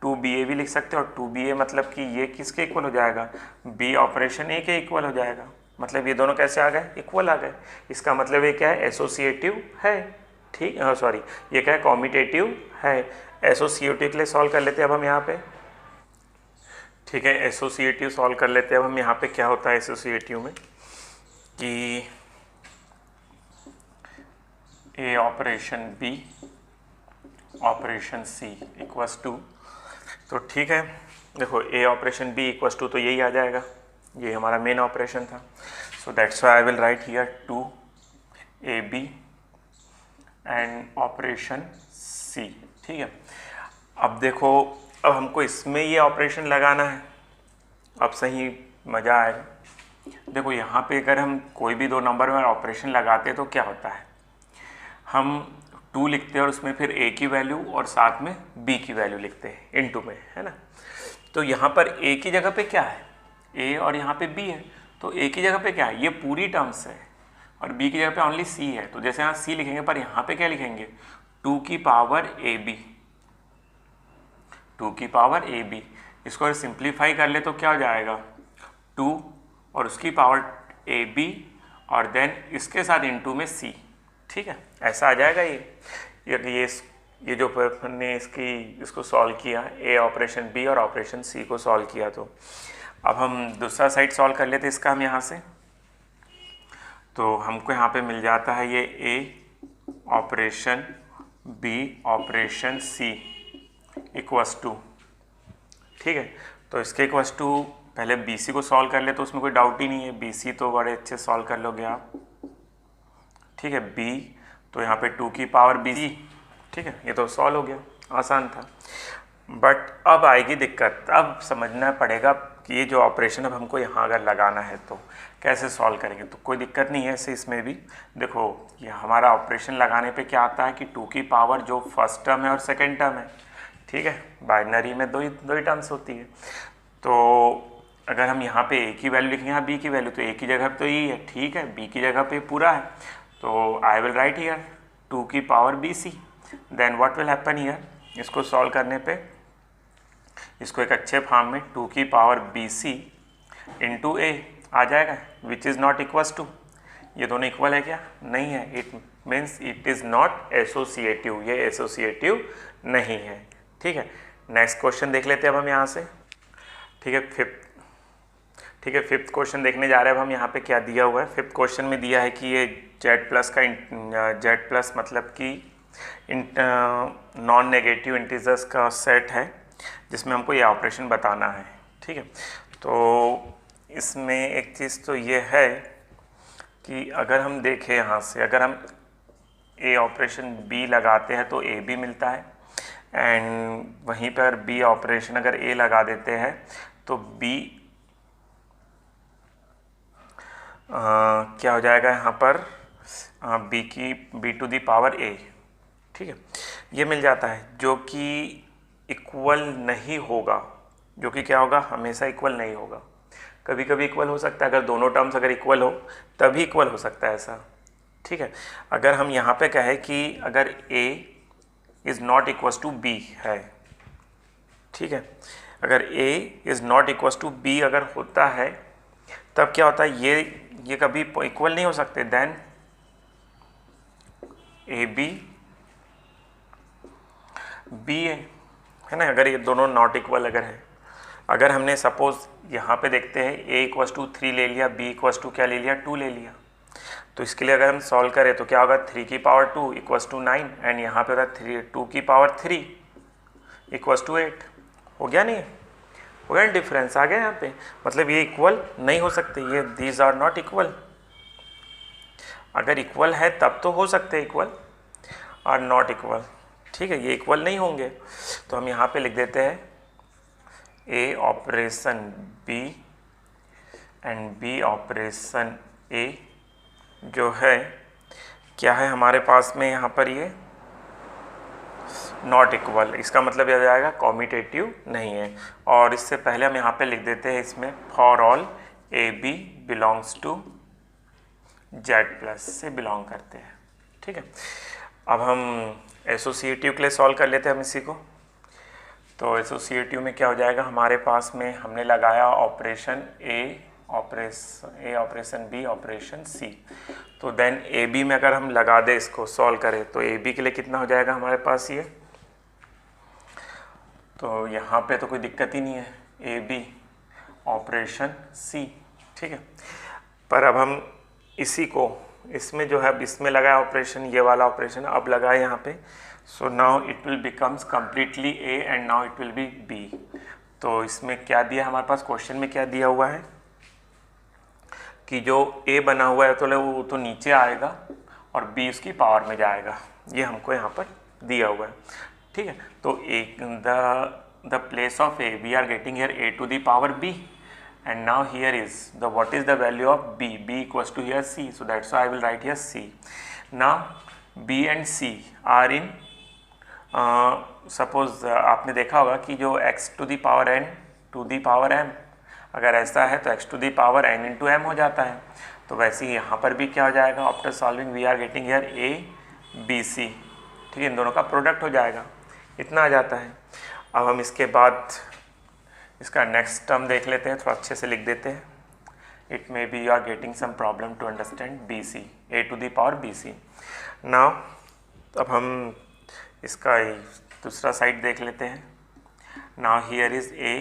2ba भी लिख सकते हैं। और 2ba मतलब कि ये किसके इक्वल हो जाएगा, b ऑपरेशन a के इक्वल हो जाएगा। मतलब ये दोनों कैसे आ गए, इक्वल आ गए। इसका मतलब ये क्या है, एसोसिएटिव है, ठीक, सॉरी ये क्या है, कॉम्यूटेटिव है। एसोसिएटिव के लिए सॉल्व कर लेते हैं अब हम यहाँ पे, ठीक है। एसोसिएटिव सॉल्व कर लेते हैं अब हम यहाँ पे। क्या होता है एसोसिएटिव में कि A operation B operation C equals to, तो ठीक है देखो A operation B equals to तो यही आ जाएगा, ये हमारा मेन ऑपरेशन था। So that's why I will write here 2ab and operation C, ठीक है। अब देखो, अब हमको इसमें ये ऑपरेशन लगाना है, अब सही मज़ा आएगा। देखो यहाँ पे अगर हम कोई भी दो नंबर में ऑपरेशन लगाते हैं तो क्या होता है, हम 2 लिखते हैं और उसमें फिर a की वैल्यू और साथ में b की वैल्यू लिखते हैं इनटू में, है ना। तो यहाँ पर a की जगह पे क्या है, a और यहाँ पे b है, तो a की जगह पे क्या है, ये पूरी टर्म्स है, और b की जगह पे ओनली c है। तो जैसे यहाँ c लिखेंगे पर यहाँ पे क्या लिखेंगे, 2 की पावर ab, 2 की पावर ab। इसको अगर सिंप्लीफाई कर ले तो क्या हो जाएगा, 2 और उसकी पावर ab और देन इसके साथ इनटू में c, ठीक है, ऐसा आ जाएगा। ये जो हमने इसको सॉल्व किया, ए ऑपरेशन बी और ऑपरेशन सी को सॉल्व किया, तो अब हम दूसरा साइड सॉल्व कर लेते इसका हम यहाँ से। तो हमको यहाँ पे मिल जाता है ये A operation B operation C equals to, ठीक है। तो इसके इक्वल्स टू पहले बी सी को सॉल्व कर ले तो उसमें कोई डाउट ही नहीं है, बी सी तो बड़े अच्छे सॉल्व कर लोगे आप, ठीक है। बी तो यहाँ पे 2 की पावर बी, ठीक है, ये तो सॉल्व हो गया, आसान था। बट अब आएगी दिक्कत, अब समझना पड़ेगा कि ये जो ऑपरेशन अब हमको यहाँ अगर लगाना है तो कैसे सॉल्व करेंगे। तो कोई दिक्कत नहीं है ऐसे, इसमें भी देखो ये हमारा ऑपरेशन लगाने पे क्या आता है कि 2 की पावर जो फर्स्ट टर्म है और सेकेंड टर्म है, ठीक है, बाइनरी में दो ही टर्म्स होती है। तो अगर हम यहाँ पे a की वैल्यू लिखेंगे, यहाँ b की वैल्यू, तो a की जगह पे तो यही है, ठीक है, b की जगह पे पूरा है, तो आई विल राइट हियर 2 की power bc। Then what will happen here, इसको सॉल्व करने पे इसको एक अच्छे फॉर्म में 2 की पावर bc इंटू a आ जाएगा, which is not equals to, ये दोनों इक्वल है क्या, नहीं है, it means it is not associative, ये एसोसिएटिव नहीं है, ठीक है। नेक्स्ट क्वेश्चन देख लेते हैं अब हम यहाँ से, ठीक है। फिफ्थ क्वेश्चन देखने जा रहे हैं अब हम। यहाँ पे क्या दिया हुआ है, फिफ्थ क्वेश्चन में दिया है कि ये जेड प्लस मतलब कि नॉन नेगेटिव इंटीजर्स का सेट है जिसमें हमको ये ऑपरेशन बताना है, ठीक है। तो इसमें एक चीज़ तो ये है कि अगर हम देखें यहाँ से, अगर हम ए ऑपरेशन बी लगाते हैं तो ए बी मिलता है, एंड वहीं पर बी ऑपरेशन अगर ए लगा देते हैं तो बी क्या हो जाएगा यहाँ पर, बी टू दी पावर ए, ठीक है, ये मिल जाता है, जो कि इक्वल नहीं होगा, जो कि क्या होगा, हमेशा इक्वल नहीं होगा, कभी कभी इक्वल हो सकता है, अगर दोनों टर्म्स अगर इक्वल हो तभी इक्वल हो सकता है ऐसा, ठीक है। अगर हम यहाँ पे कहें कि अगर a is not equals to b है, ठीक है, अगर a is not equals to b अगर होता है तब क्या होता है, ये कभी इक्वल नहीं हो सकते, देन ए बी बी है ना, अगर ये दोनों नॉट इक्वल अगर है। अगर हमने सपोज यहाँ पे देखते हैं a इक्वल्स टू 3 ले लिया, b इक्वल्स टू क्या ले लिया, 2 ले लिया, तो इसके लिए अगर हम सॉल्व करें तो क्या होगा, 3 की पावर 2 इक्वल्स टू 9, एंड यहाँ पे होगा 2 की पावर 3 इक्वल्स टू 8, हो गया नहीं, हो गया डिफरेंस आ गया यहाँ पे, मतलब ये इक्वल नहीं हो सकते, ये दीज आर नॉट इक्वल। अगर इक्वल है तब तो हो सकते हैं इक्वल, और नॉट इक्वल, ठीक है, ये इक्वल नहीं होंगे। तो हम यहाँ पे लिख देते हैं A operation B and B operation A जो है क्या है हमारे पास में यहाँ पर ये नॉट इक्वल, इसका मतलब यह जाएगा कॉम्यूटेटिव नहीं है। और इससे पहले हम यहाँ पे लिख देते हैं इसमें for all A B belongs to Z plus से बिलोंग करते हैं। ठीक है, अब हम एसोसिएटिव के लिए सॉल्व कर लेते हैं हम इसी को। तो एसोसिएटिव में क्या हो जाएगा, हमारे पास में हमने लगाया ऑपरेशन ए ऑपरेशन बी ऑपरेशन सी, तो देन ए बी में अगर हम लगा दे इसको सॉल्व करें तो ए बी के लिए कितना हो जाएगा हमारे पास ये, तो यहाँ पे तो कोई दिक्कत ही नहीं है, ए बी ऑपरेशन सी। ठीक है, पर अब हम इसी को इसमें जो है इसमें लगाया ऑपरेशन, ये वाला ऑपरेशन अब लगाए यहाँ पे, so now it will becomes completely A and now it will be B. तो इसमें क्या दिया हमारे पास, क्वेश्चन में क्या दिया हुआ है कि जो ए बना हुआ है तो वो तो नीचे आएगा और बी उसकी पावर में जाएगा, ये हमको यहाँ पर दिया हुआ है। ठीक है, तो the place of A we are getting here A to the power B and now here is the what is the value of b equals to here c, so that's why I will write here c. Now b and c are in suppose आपने देखा होगा कि जो x to the power n to the power m, अगर ऐसा है तो x to the power n into m हो जाता है, तो वैसे ही यहाँ पर भी क्या हो जाएगा, after solving we are getting here a b c। ठीक है, इन दोनों का प्रोडक्ट हो जाएगा, इतना आ जाता है। अब हम इसके बाद इसका नेक्स्ट टर्म देख लेते हैं, थोड़ा अच्छे से लिख देते हैं। It may be you are getting some problem to understand B C, A to the power B C. Now अब हम इसका दूसरा साइड देख लेते हैं। नाउ हियर इज ए,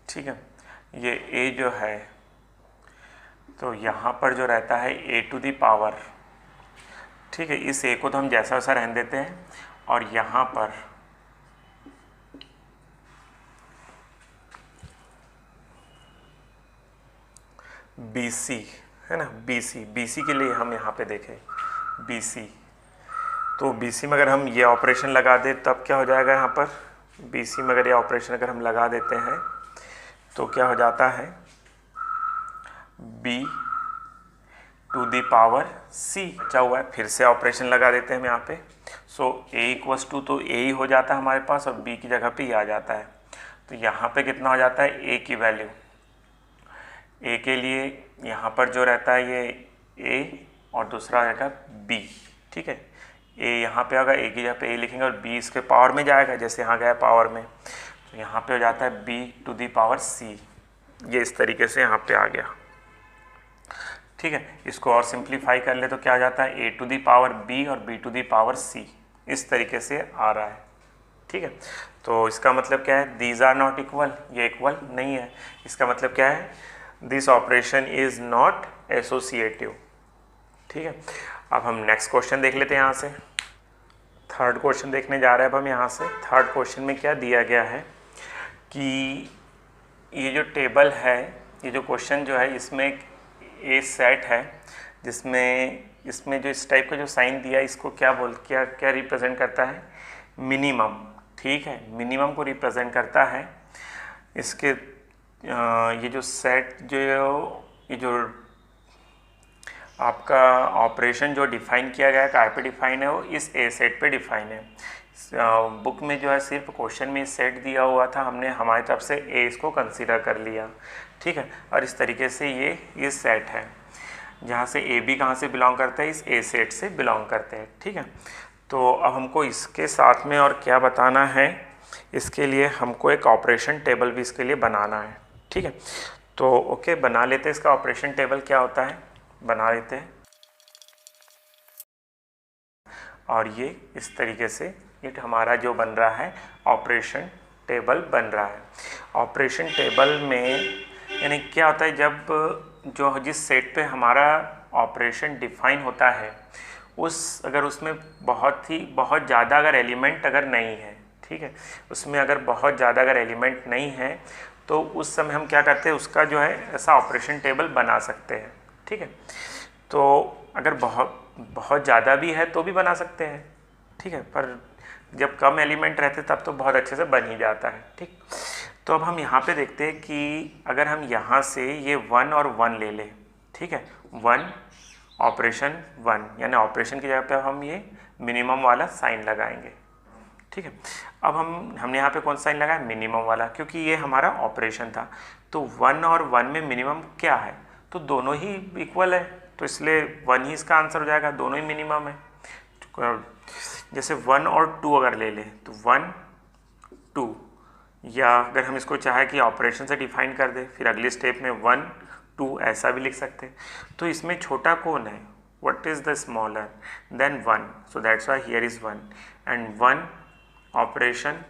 ठीक है, ये ए जो है तो यहाँ पर जो रहता है ए टू द पावर, ठीक है, इस ए को तो हम जैसा वैसा रहने देते हैं, और यहाँ पर बी सी है ना, बी सी के लिए हम यहाँ पे देखें बी सी, तो बी सी में अगर हम ये ऑपरेशन लगा दें तब क्या हो जाएगा, यहाँ पर बी सी में अगर ये ऑपरेशन अगर हम लगा देते हैं तो क्या हो जाता है, बी टू दी पावर सी बचा हुआ है, फिर से ऑपरेशन लगा देते हैं हम यहाँ पे। सो ए इक्वस टू तो ए ही हो जाता है हमारे पास और बी की जगह पे ही आ जाता है, तो यहाँ पे कितना हो जाता है, ए की वैल्यू, ए के लिए यहाँ पर जो रहता है ये ए और दूसरा रहेगा बी। ठीक है, ए यहाँ पे आएगा, ए की जगह पे ए लिखेंगे और बी इसके पावर में जाएगा, जैसे यहाँ गया पावर में, तो यहाँ पे हो जाता है बी टू दी पावर सी, ये इस तरीके से यहाँ पे आ गया। ठीक है, इसको और सिंप्लीफाई कर ले तो क्या आ जाता है, ए टू दी पावर बी और बी टू दी पावर सी, इस तरीके से आ रहा है। ठीक है, तो इसका मतलब क्या है, दीज आर नॉट इक्वल, ये इक्वल नहीं है, इसका मतलब क्या है, this operation is not associative. ठीक है, अब हम नेक्स्ट क्वेश्चन देख लेते हैं, यहाँ से थर्ड क्वेश्चन देखने जा रहे हैं अब हम यहाँ से। थर्ड क्वेश्चन में क्या दिया गया है कि ये जो टेबल है, ये जो क्वेश्चन जो है, इसमें ए सेट है जिसमें इसमें जो इस टाइप का जो साइन दिया है इसको क्या रिप्रेजेंट करता है, मिनिमम। ठीक है, मिनिमम को रिप्रेजेंट करता है। इसके ये जो सेट ये जो आपका ऑपरेशन जो डिफाइन किया गया है, कहाँ पे डिफाइन है, वो इस ए सेट पे डिफाइन है। बुक में जो है सिर्फ क्वेश्चन में सेट दिया हुआ था, हमने हमारी तरफ से ए इसको कंसीडर कर लिया। ठीक है, और इस तरीके से ये सेट है जहाँ से ए बी कहाँ से बिलोंग करता है, इस ए सेट से बिलोंग करते हैं। ठीक है, तो अब हमको इसके साथ में और क्या बताना है, इसके लिए हमको एक ऑपरेशन टेबल भी इसके लिए बनाना है। ठीक है, तो ओके बना लेते हैं। इसका ऑपरेशन टेबल क्या होता है, बना लेते हैं। और ये इस तरीके से ये हमारा जो बन रहा है ऑपरेशन टेबल बन रहा है। ऑपरेशन टेबल में यानी क्या होता है, जब जो जिस सेट पे हमारा ऑपरेशन डिफाइन होता है अगर उसमें बहुत ज़्यादा अगर एलिमेंट अगर नहीं है, ठीक है, उसमें अगर बहुत ज़्यादा अगर एलिमेंट नहीं है तो उस समय हम क्या करते हैं, उसका जो है ऐसा ऑपरेशन टेबल बना सकते हैं। ठीक है, तो अगर बहुत ज़्यादा भी है तो भी बना सकते हैं। ठीक है, पर जब कम एलिमेंट रहते तब तो बहुत अच्छे से बन ही जाता है। ठीक, तो अब हम यहाँ पे देखते हैं कि अगर हम यहाँ से ये 1 और 1 ले लें, ठीक है, 1 ऑपरेशन 1, यानी ऑपरेशन की जगह पे हम ये मिनिमम वाला साइन लगाएंगे, ठीक है। अब हमने यहाँ पे कौन सा साइन लगाया, मिनिमम वाला, क्योंकि ये हमारा ऑपरेशन था। तो 1 और 1 में मिनिमम क्या है, तो दोनों ही इक्वल है, तो इसलिए 1 ही इसका आंसर हो जाएगा, दोनों ही मिनिमम है। जैसे 1 और 2 अगर ले लें तो 1 2, या अगर हम इसको चाहे कि ऑपरेशन से डिफाइन कर दे, फिर अगली स्टेप में 1 2 ऐसा भी लिख सकते हैं। तो इसमें छोटा कौन है, what is the smaller than 1, so that's why here is 1, and 1 operation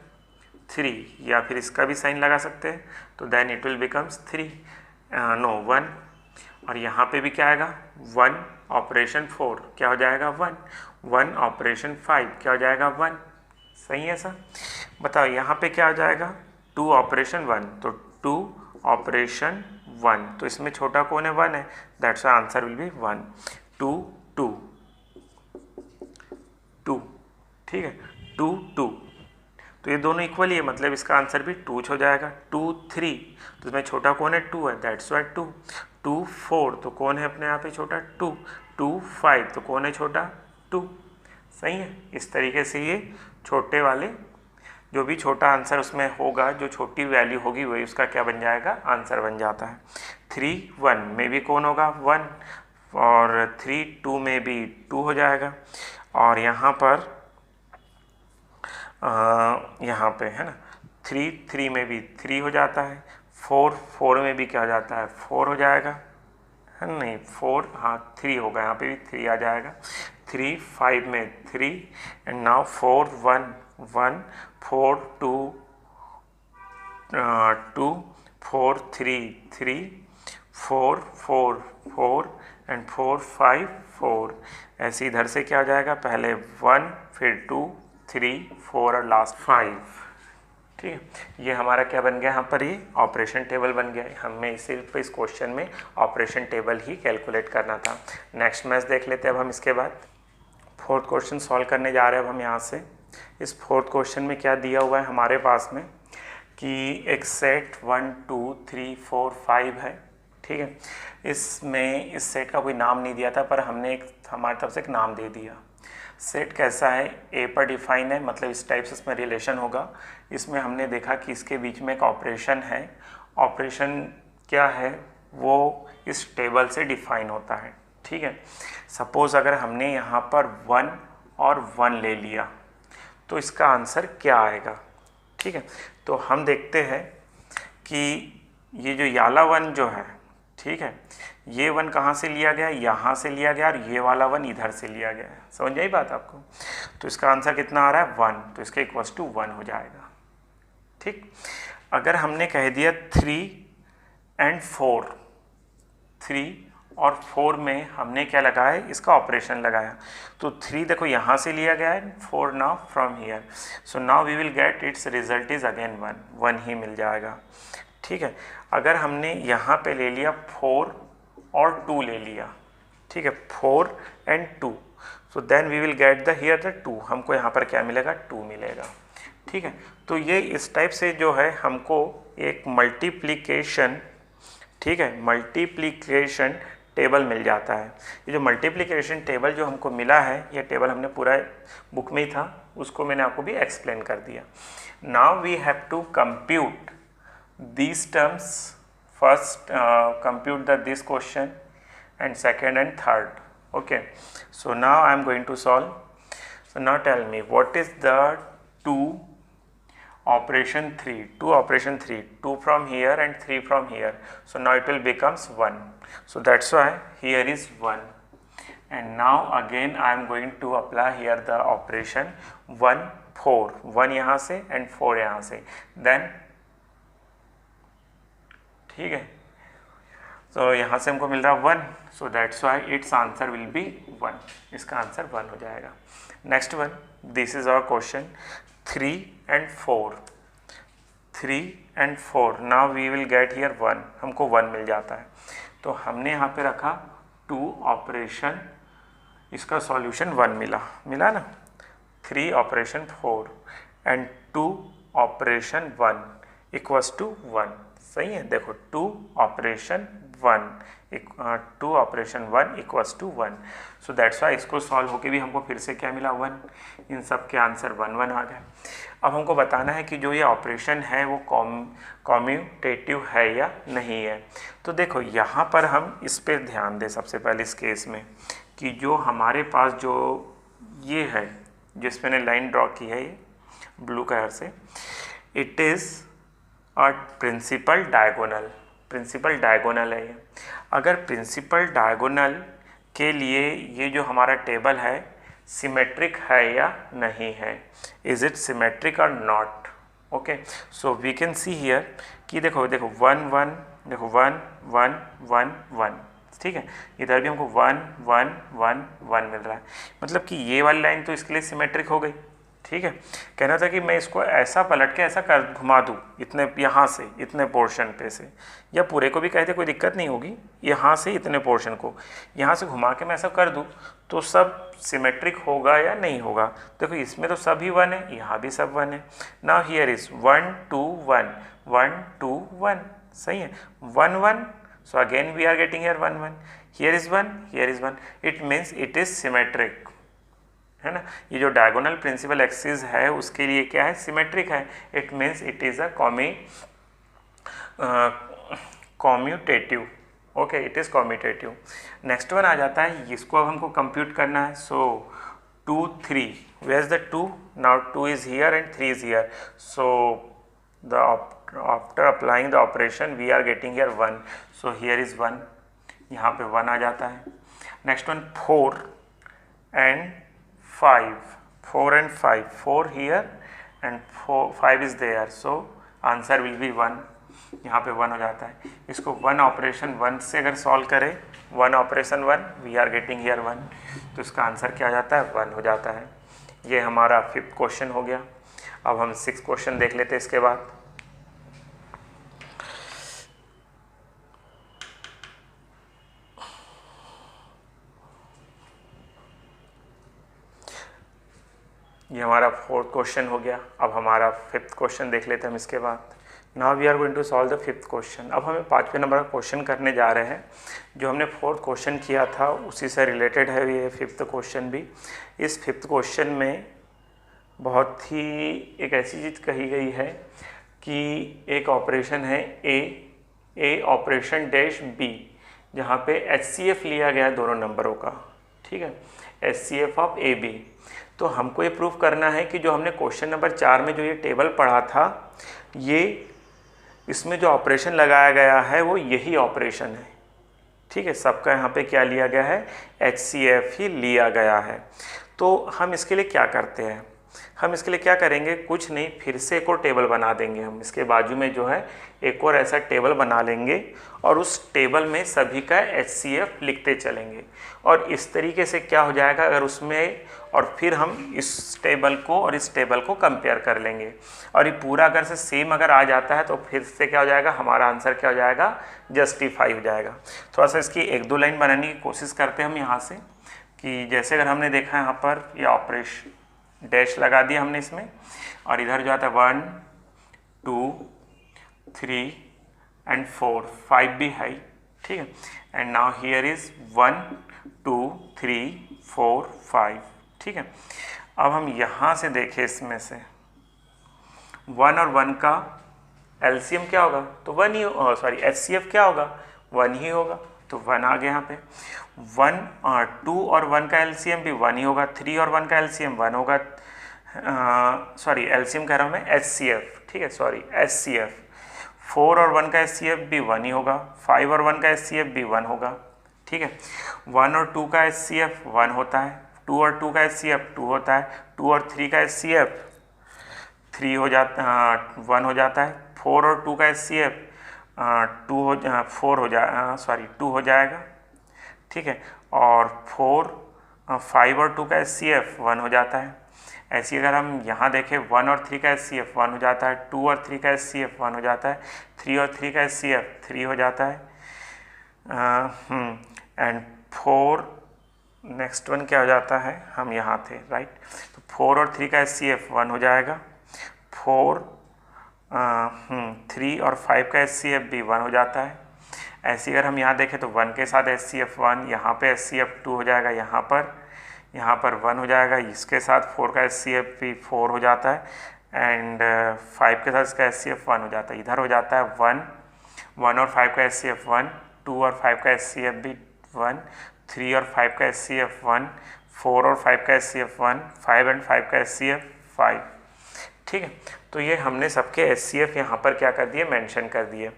3, या फिर इसका भी साइन लगा सकते हैं, तो then it will becomes 3 no 1, और यहाँ पे भी क्या आएगा, 1 ऑपरेशन 4 क्या हो जाएगा 1, 1 ऑपरेशन 5 क्या हो जाएगा 1, सही है सर। बताओ यहाँ पे क्या हो जाएगा, 2 ऑपरेशन 1, तो 2 ऑपरेशन 1, तो इसमें छोटा कौन है, 1 है, that's why answer will be 1 2 2 2, ठीक है, 2 2, तो ये दोनों इक्वल ही है, मतलब इसका आंसर भी 2 हो जाएगा। 2 3, तो इसमें छोटा कौन है, 2 है, दैट्स व्हाई 2 2 4, तो कौन है अपने यहाँ पे छोटा, 2 2 5, तो कौन है छोटा, 2, सही है। इस तरीके से ये छोटे वाले जो भी छोटा आंसर उसमें होगा, जो छोटी वैल्यू होगी वही उसका क्या बन जाएगा, आंसर बन जाता है। 3 1 में भी कौन होगा 1, और 3 2 में भी 2 हो जाएगा, और यहाँ पर यहाँ पे है ना 3 3 में भी 3 हो जाता है, 4 4 में भी क्या हो जाता है, 4 हो जाएगा, है नहीं 4, हाँ 3 होगा, यहाँ पे भी 3 आ जाएगा, 3 5 में 3, एंड नाउ 4 1 1 4 2 2 4 3 3 4 4 4 एंड 4 5 4, ऐसे इधर से क्या हो जाएगा, पहले 1 फिर 2 3 4 और लास्ट 5, ठीक है। ये हमारा क्या बन गया, यहाँ पर ये ऑपरेशन टेबल बन गया। हमें सिर्फ इस क्वेश्चन में ऑपरेशन टेबल ही कैलकुलेट करना था। नेक्स्ट मैच देख लेते हैं अब हम इसके बाद। फोर्थ क्वेश्चन सॉल्व करने जा रहे हैं अब हम यहाँ से। इस फोर्थ क्वेश्चन में क्या दिया हुआ है हमारे पास में कि एक सेट 1 2 3 4 5 है, ठीक है। इसमें इस सेट का कोई नाम नहीं दिया था, पर हमने एक हमारी तरफ से एक नाम दे दिया। सेट कैसा है, ए पर डिफाइन है, मतलब इस टाइप से इसमें रिलेशन होगा। इसमें हमने देखा कि इसके बीच में एक ऑपरेशन है, ऑपरेशन क्या है वो इस टेबल से डिफाइन होता है, ठीक है। सपोज अगर हमने यहाँ पर 1 और 1 ले लिया तो इसका आंसर क्या आएगा, ठीक है। तो हम देखते हैं कि ये जो याला 1 जो है, ठीक है, ये 1 कहाँ से लिया गया, यहाँ से लिया गया, और ये वाला 1 इधर से लिया गया है। समझ आई बात आपको। तो इसका आंसर कितना आ रहा है 1, तो इसका इक्वल्स टू 1 हो जाएगा, ठीक। अगर हमने कह दिया 3 एंड 4, 3 और 4 में हमने क्या लगाया है, इसका ऑपरेशन लगाया। तो 3 देखो यहाँ से लिया गया है, 4 now from here, so now we will get its result is again 1 ही मिल जाएगा, ठीक है। अगर हमने यहाँ पे ले लिया 4 और 2 ले लिया, ठीक है, 4 and 2, so then we will get the here the 2, हमको यहाँ पर क्या मिलेगा, 2 मिलेगा, ठीक है। तो ये इस टाइप से जो है हमको एक मल्टीप्लिकेशन, ठीक है, मल्टीप्लिकेशन टेबल मिल जाता है। ये जो मल्टीप्लिकेशन टेबल जो हमको मिला है, ये टेबल हमने पूरा बुक में ही था, उसको मैंने आपको भी एक्सप्लेन कर दिया। Now we have to compute these terms, first compute this question and second and third, okay. So now I am going to solve. So now tell me what is the 2 operation 3, 2 operation 3, 2 from here and 3 from here, so now it will becomes 1, so that's why here is 1, and now again I am going to apply here the operation 1 4, 1 यहाँ से and 4 यहाँ से, then ठीक है। तो यहाँ से हमको मिल रहा 1, so that's why its answer will be 1, इसका आंसर 1 हो जाएगा। Next one, this is our question 3 and 4, 3 and 4, now we will get here 1, हमको 1 मिल जाता है। तो हमने यहाँ पे रखा 2 ऑपरेशन, इसका सॉल्यूशन 1 मिला ना, 3 operation 4 and 2 operation 1, equals to 1। सही है, देखो 2 operation 1 2 operation 1 equals to 1। So that's why इसको सॉल्व होके भी हमको फिर से क्या मिला 1। इन सब के आंसर 1 1 आ गए। अब हमको बताना है कि जो ये ऑपरेशन है वो कॉम्यूटेटिव है या नहीं है। तो देखो यहाँ पर हम इस पर ध्यान दें सबसे पहले इस केस में कि जो हमारे पास जो ये है जिस मैंने लाइन ड्रॉ की है ये ब्लू कलर से, it is a principal diagonal है ये। अगर प्रिंसिपल डायगोनल के लिए ये जो हमारा टेबल है सिमेट्रिक है या नहीं है, is it symmetric or not. Okay, so we can see here कि देखो 1 1, देखो 1 1 1 1, ठीक है। इधर भी हमको 1 1 1 1 मिल रहा है, मतलब कि ये वाली लाइन तो इसके लिए सिमेट्रिक हो गई, ठीक है। कहना था कि मैं इसको ऐसा पलट के ऐसा कर घुमा दूँ इतने यहाँ से इतने पोर्शन पे से, या पूरे को भी कहते कोई दिक्कत नहीं होगी, यहाँ से इतने पोर्शन को यहाँ से घुमा के मैं ऐसा कर दूँ तो सब सिमेट्रिक होगा या नहीं होगा। देखो इसमें तो सब ही 1 है, यहाँ भी सब 1 है। नाउ हियर इज 1 2 1 1 2 1, सही है 1 1। So again we are getting here 1 1, here is 1 here is 1, it means it is symmetric, है ना। ये जो डायगोनल प्रिंसिपल एक्सिस है उसके लिए क्या है, सिमेट्रिक है। It means it is a commutative. Okay, it is commutative. Next one आ जाता है, इसको अब हमको कंप्यूट करना है। So 2 3, where is the 2, now 2 is here and 3 is here. So the after applying the operation we are getting here 1, so here is 1, यहाँ पे 1 आ जाता है। Next one 4 and 5, 4 and 5, 4 here and 5 is there, so answer will be 1, यहाँ पे 1 हो जाता है। इसको 1 ऑपरेशन 1 से अगर सॉल्व करें, 1 operation 1 we are getting here 1, तो इसका आंसर क्या आ जाता है, 1 हो जाता है। ये हमारा 5th क्वेश्चन हो गया। अब हम 6th क्वेश्चन देख लेते हैं इसके बाद। ये हमारा 4th क्वेश्चन हो गया। अब हमारा 5th क्वेश्चन देख लेते हैं हम इसके बाद। Now we are going to solve the 5th question. अब हमें 5वें नंबर का क्वेश्चन करने जा रहे हैं। जो हमने 4th क्वेश्चन किया था उसी से रिलेटेड है ये 5th क्वेश्चन भी। इस 5th क्वेश्चन में बहुत ही एक ऐसी चीज़ कही गई है कि एक ऑपरेशन है ए ऑपरेशन डैश बी, जहाँ पे HCF लिया गया है दोनों नंबरों का, ठीक है, HCF ऑफ AB। तो हमको ये प्रूफ करना है कि जो हमने क्वेश्चन नंबर 4 में जो ये टेबल पढ़ा था, ये इसमें जो ऑपरेशन लगाया गया है वो यही ऑपरेशन है, ठीक है। सबका यहाँ पे क्या लिया गया है, HCF ही लिया गया है। तो हम इसके लिए क्या करते हैं, हम इसके लिए क्या करेंगे, कुछ नहीं, फिर से एक और टेबल बना देंगे। हम इसके बाजू में जो है एक और ऐसा टेबल बना लेंगे और उस टेबल में सभी का HCF लिखते चलेंगे। और इस तरीके से क्या हो जाएगा, अगर उसमें और फिर हम इस टेबल को और इस टेबल को कंपेयर कर लेंगे और ये पूरा अगर से सेम अगर आ जाता है तो फिर से क्या हो जाएगा, हमारा आंसर क्या हो जाएगा, जस्टिफाई हो जाएगा। थोड़ा सा इसकी 1-2 लाइन बनाने की कोशिश करते हैं हम यहाँ से, कि जैसे अगर हमने देखा यहाँ पर ये ऑपरेशन डैश लगा दिया हमने इसमें, और इधर जो आता है 1 2 3 एंड 4, 5 भी है, ठीक है। एंड नाउ हियर इज 1 2 3 4 5, ठीक है। अब हम यहाँ से देखें, इसमें से 1 और 1 का LCM क्या होगा, तो 1 ही, सॉरी HCF क्या होगा, 1 ही होगा, तो 1 आ गया यहाँ पे। 1 2 और 1 का LCM भी 1 ही होगा, 3 और 1 का LCM 1 होगा, सॉरी LCM कह रहा हूँ मैं, HCF, ठीक है, सॉरी HCF। 4 और 1 का HCF भी 1 ही होगा, 5 और 1 का HCF भी 1 होगा, ठीक है। 1 और 2 का HCF 1 होता है, 2 और 2 का HCF 2 होता है, 2 और 3 का HCF 3 हो जाता, 1 हो जाता है। 4 और 2 का HCF 2 हो जाएगा, ठीक है। और 5 और 2 का HCF 1 हो जाता है। ऐसी अगर हम यहाँ देखें 1 और 3 का HCF 1 हो जाता है, 2 और 3 का HCF 1 हो जाता है, 3 और 3 का HCF 3 हो जाता है, एंड 4 नेक्स्ट वन क्या हो जाता है, हम यहाँ थे, राइट। तो 4 और 3 का HCF 1 हो जाएगा, 4 3 और 5 का HCF भी 1 हो जाता है। ऐसे अगर हम यहाँ देखें तो 1 के साथ HCF 1, यहाँ पे HCF 2 हो जाएगा, यहाँ पर 1 हो जाएगा, इसके साथ 4 का HCF भी 4 हो जाता है, एंड 5 के साथ इसका HCF 1 हो जाता है। इधर हो जाता है 1 और 5 का HCF 1, 2 और 5 का HCF भी 1, 3 और 5 का HCF 1, 4 और 5 का HCF 1, 5 एंड 5 का HCF 5। ठीक है, तो ये हमने सबके HCF यहाँ पर क्या कर दिए, मेंशन कर दिए।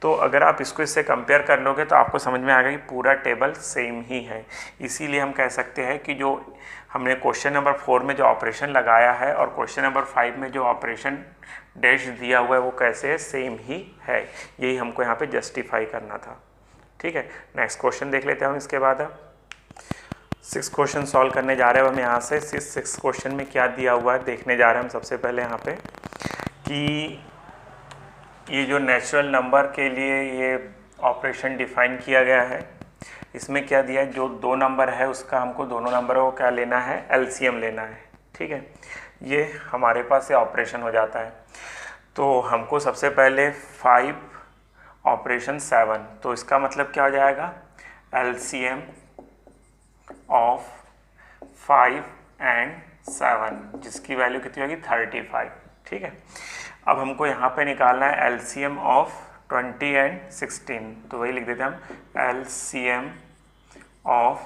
तो अगर आप इसको इससे कंपेयर कर लोगे तो आपको समझ में आएगा कि पूरा टेबल सेम ही है। इसीलिए हम कह सकते हैं कि जो हमने क्वेश्चन नंबर 4 में जो ऑपरेशन लगाया है और क्वेश्चन नंबर 5 में जो ऑपरेशन डैश दिया हुआ है वो कैसे है, सेम ही है। यही हमको यहाँ पे जस्टिफाई करना था। ठीक है, नेक्स्ट क्वेश्चन देख लेते हैं हम इसके बाद। अब 6 क्वेश्चन सॉल्व करने जा रहे हैं हम यहाँ से। 6 क्वेश्चन में क्या दिया हुआ है देखने जा रहे हैं हम सबसे पहले यहाँ पे कि ये जो नेचुरल नंबर के लिए ये ऑपरेशन डिफाइन किया गया है, इसमें क्या दिया है, जो 2 नंबर है उसका हमको दोनों नंबरों को क्या लेना है, LCM लेना है। ठीक है, ये हमारे पास ये ऑपरेशन हो जाता है। तो हमको सबसे पहले 5 ऑपरेशन 7, तो इसका मतलब क्या हो जाएगा, LCM ऑफ 5 एंड 7, जिसकी वैल्यू कितनी होगी, 35। ठीक है, अब हमको यहाँ पे निकालना है LCM ऑफ 20 एंड 16, तो वही लिख देते हैं हम, LCM of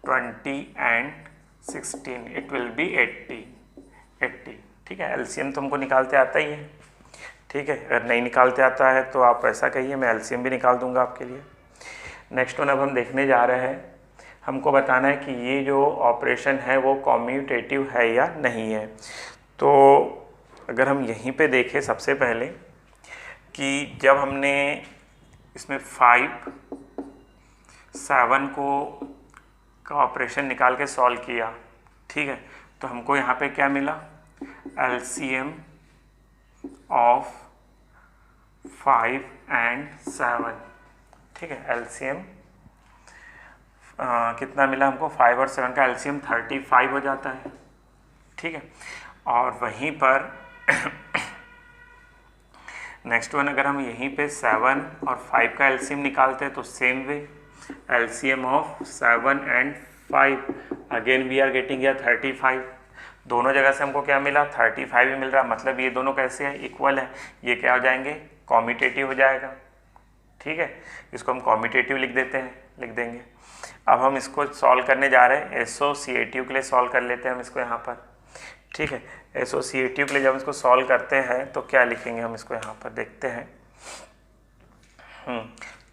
20 and 16, it will B 80। ठीक है, LCM तो हमको निकालते आता ही है। ठीक है, अगर नहीं निकालते आता है तो आप ऐसा कहिए, मैं LCM भी निकाल दूंगा आपके लिए। नेक्स्ट वन अब हम देखने जा रहे हैं, हमको बताना है कि ये जो ऑपरेशन है वो कॉम्यूटेटिव है या नहीं है। तो अगर हम यहीं पे देखें सबसे पहले कि जब हमने इसमें 5 7 को का ऑपरेशन निकाल के सॉल्व किया, ठीक है, तो हमको यहाँ पे क्या मिला, LCM ऑफ 5 एंड 7। ठीक है, LCM कितना मिला हमको, 5 और 7 का LCM 35 हो जाता है। ठीक है, और वहीं पर नेक्स्ट वन अगर हम यहीं पे 7 और 5 का LCM निकालते हैं तो same way LCM of 7 and 5, again we are getting या 35। दोनों जगह से हमको क्या मिला, 35 ही मिल रहा, मतलब ये दोनों कैसे हैं, इक्वल है, ये क्या हो जाएंगे, कॉम्यूटेटिव हो जाएगा। ठीक है, इसको हम कॉम्यूटेटिव लिख देंगे। अब हम इसको सॉल्व करने जा रहे हैं, एसोसिएटिव के लिए सॉल्व कर लेते हैं हम इसको यहाँ पर। ठीक है, एसोसिएटिव के लिए जब इसको सॉल्व करते हैं तो क्या लिखेंगे हम इसको यहाँ पर देखते हैं।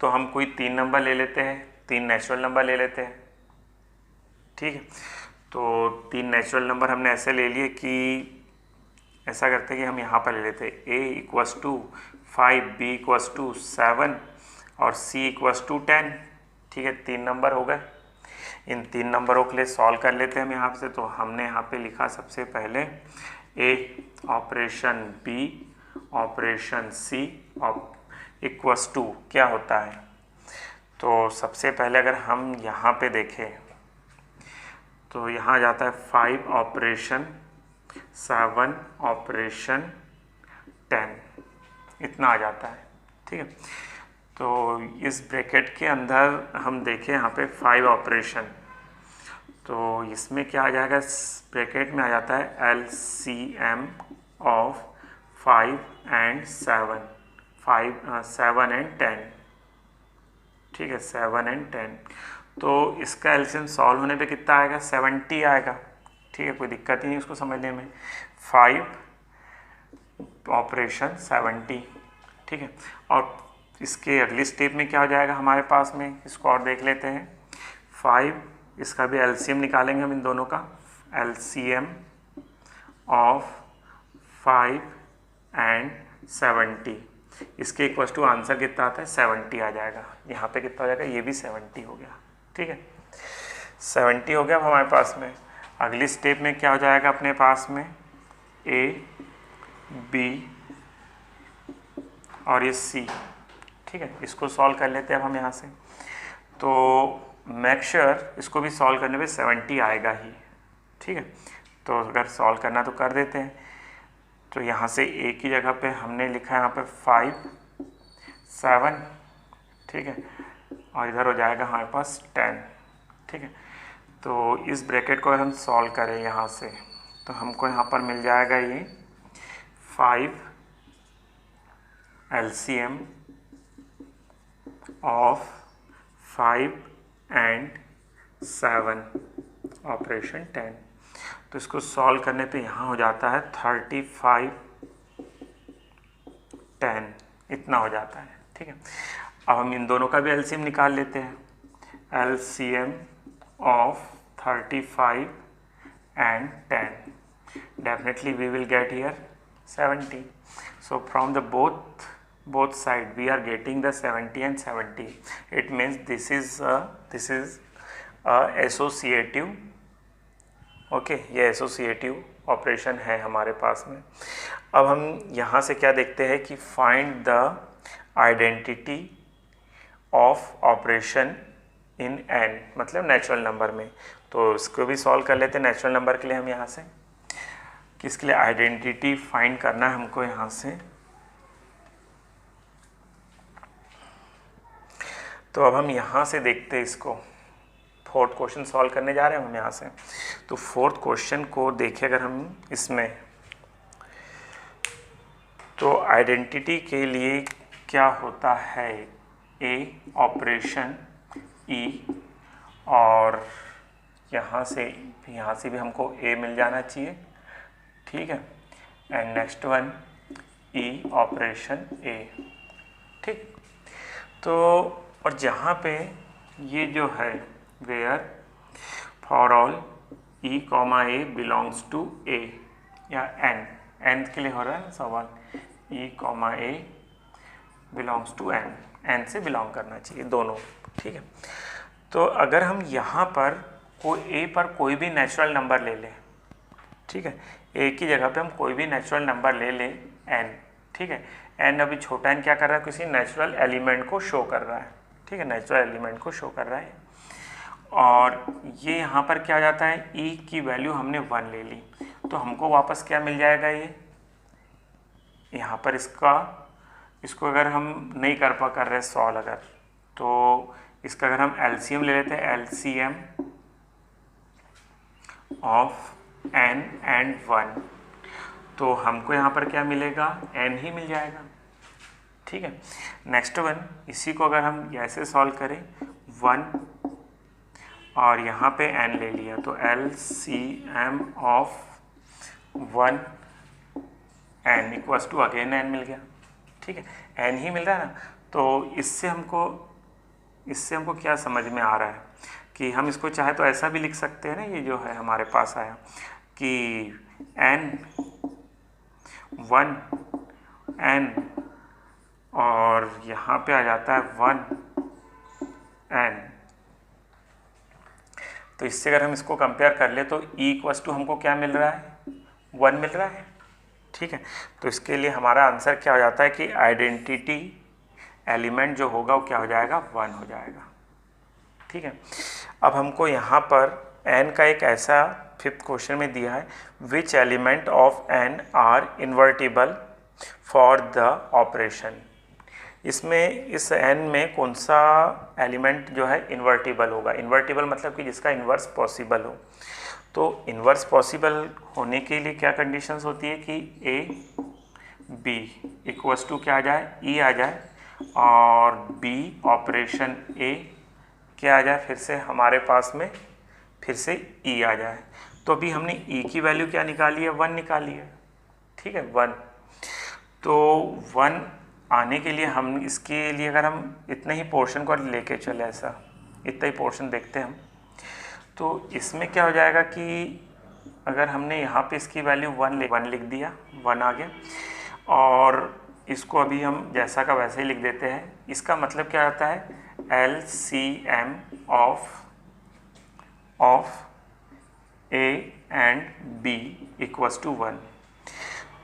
तो हम कोई 3 नंबर ले लेते हैं, 3 नेचुरल नंबर ले लेते हैं। ठीक है, तो 3 नेचुरल नंबर हमने ऐसे ले लिए कि ऐसा करते हैं कि हम यहाँ पर ले लेते हैं A = 5, B = 7 और C = 10। ठीक है, 3 नंबर हो गए। इन 3 नंबरों के लिए सॉल्व कर लेते हैं हम यहाँ से। तो हमने यहाँ पे लिखा सबसे पहले A operation B operation C = क्या होता है। तो सबसे पहले अगर हम यहाँ पे देखें तो यहाँ जाता है 5 ऑपरेशन 7 ऑपरेशन 10, इतना आ जाता है। ठीक है, तो इस ब्रैकेट के अंदर हम देखें यहाँ पे 5 ऑपरेशन, तो इसमें क्या आ जाएगा, इस ब्रैकेट में आ जाता है LCM ऑफ 5 एंड 7, 7 एंड 10। ठीक है, 7 एंड 10, तो इसका LCM सॉल्व होने पे कितना आएगा, 70 आएगा। ठीक है, कोई दिक्कत ही नहीं उसको समझने में, 5 ऑपरेशन 70। ठीक है, और इसके अगली स्टेप में क्या हो जाएगा हमारे पास में, इसको और देख लेते हैं। 5, इसका भी LCM निकालेंगे हम इन दोनों का, LCM ऑफ 5 एंड 70, इसके इक्वल टू आंसर कितना आता है, 70 आ जाएगा। यहाँ पे कितना हो जाएगा, ये भी 70 हो गया। ठीक है, 70 हो गया अब हमारे पास में। अगली स्टेप में क्या हो जाएगा अपने पास में, A B और ये C। ठीक है, इसको सॉल्व कर लेते हैं अब हम यहाँ से। तो मेक श्योर इसको भी सॉल्व करने पे 70 आएगा ही। ठीक है, तो अगर सॉल्व करना तो कर देते हैं। तो यहाँ से a की जगह पे हमने लिखा है यहाँ पे 5 7, ठीक है, और इधर हो जाएगा हमारे पास 10, ठीक है। तो इस ब्रैकेट को हम सॉल्व करें यहाँ से तो हमको यहाँ पर मिल जाएगा ये 5 LCM ऑफ 5 एंड 7 ऑपरेशन 10। तो इसको सॉल्व करने पे यहाँ हो जाता है 35 10, इतना हो जाता है, ठीक है। अब हम इन दोनों का भी एलसीएम निकाल लेते हैं। LCM of 35 and 10, definitely we will get here 70. So from the both side we are getting the 70 and 70. It means this is a associative, okay, ये एसोसिएटिव ऑपरेशन है हमारे पास में। अब हम यहाँ से क्या देखते हैं कि find the identity of operation in an, मतलब नेचुरल नंबर में। तो इसको भी सॉल्व कर लेते हैं नेचुरल नंबर के लिए। हम यहाँ से किसके लिए आइडेंटिटी फाइंड करना है हमको यहाँ से। तो अब हम यहाँ से देखते हैं इसको, फोर्थ क्वेश्चन सॉल्व करने जा रहे हैं हम यहाँ से। तो फोर्थ क्वेश्चन को देखें अगर हम इसमें, तो आइडेंटिटी के लिए क्या होता है, ए ऑपरेशन ई, और यहाँ से भी हमको ए मिल जाना चाहिए, ठीक है, and next one E operation A, ठीक। तो और जहाँ पे ये जो है where for all E comma A belongs to A या एन, एन के लिए हो रहा है ना सवाल, E comma A belongs to N, N से बिलोंग करना चाहिए दोनों, ठीक है। तो अगर हम यहाँ पर ए पर कोई भी नेचुरल नंबर ले लें, ठीक है, ए की जगह पे हम कोई भी नेचुरल नंबर ले लें एन, ठीक है। एन अभी छोटा एन क्या कर रहा है, किसी नेचुरल एलिमेंट को शो कर रहा है, ठीक है, नेचुरल एलिमेंट को शो कर रहा है। और ये यहाँ पर क्या हो जाता है, ई की वैल्यू हमने 1 ले ली, तो हमको वापस क्या मिल जाएगा, ये यहाँ पर इसको अगर हम नहीं कर रहे सॉल्व अगर, तो इसका अगर हम एलसीएम ले लेते हैं, एलसीएम ऑफ n एंड 1, तो हमको यहाँ पर क्या मिलेगा, n ही मिल जाएगा, ठीक है। नेक्स्ट वन, इसी को अगर हम ऐसे सॉल्व करें 1 और यहाँ पे n ले लिया, तो LCM of 1 n equals to again n मिल गया, ठीक है, n ही मिल रहा है ना। तो इससे हमको क्या समझ में आ रहा है कि हम इसको चाहे तो ऐसा भी लिख सकते हैं ना, ये जो है हमारे पास आया कि n 1 n और यहाँ पे आ जाता है 1 n। तो इससे अगर हम इसको कंपेयर कर ले तो e इक्वल्स टू हमको क्या मिल रहा है, 1 मिल रहा है, ठीक है। तो इसके लिए हमारा आंसर क्या हो जाता है कि आइडेंटिटी एलिमेंट जो होगा वो क्या हो जाएगा, 1 हो जाएगा, ठीक है। अब हमको यहाँ पर n का एक ऐसा फिफ्थ क्वेश्चन में दिया है, which element of n are invertible for the operation. इसमें इस n में कौन सा एलिमेंट जो है इन्वर्टिबल होगा, इन्वर्टिबल मतलब कि जिसका इन्वर्स पॉसिबल हो। तो इन्वर्स पॉसिबल होने के लिए क्या कंडीशंस होती है कि a b इक्वल्स टू क्या आ जाए, e आ जाए, और b ऑपरेशन a क्या आ जाए, फिर से हमारे पास में फिर से e आ जाए। तो अभी हमने e की वैल्यू क्या निकाली है, 1 निकाली है, ठीक है, 1। तो 1 आने के लिए हम इसके लिए अगर हम इतना ही पोर्शन को लेके चले, ऐसा इतना ही पोर्शन देखते हैं हम, तो इसमें क्या हो जाएगा कि अगर हमने यहाँ पे इसकी वैल्यू 1 लिख दिया, 1 आ गया, और इसको अभी हम जैसा का वैसे ही लिख देते हैं। इसका मतलब क्या आता है, LCM of A and B equals to 1।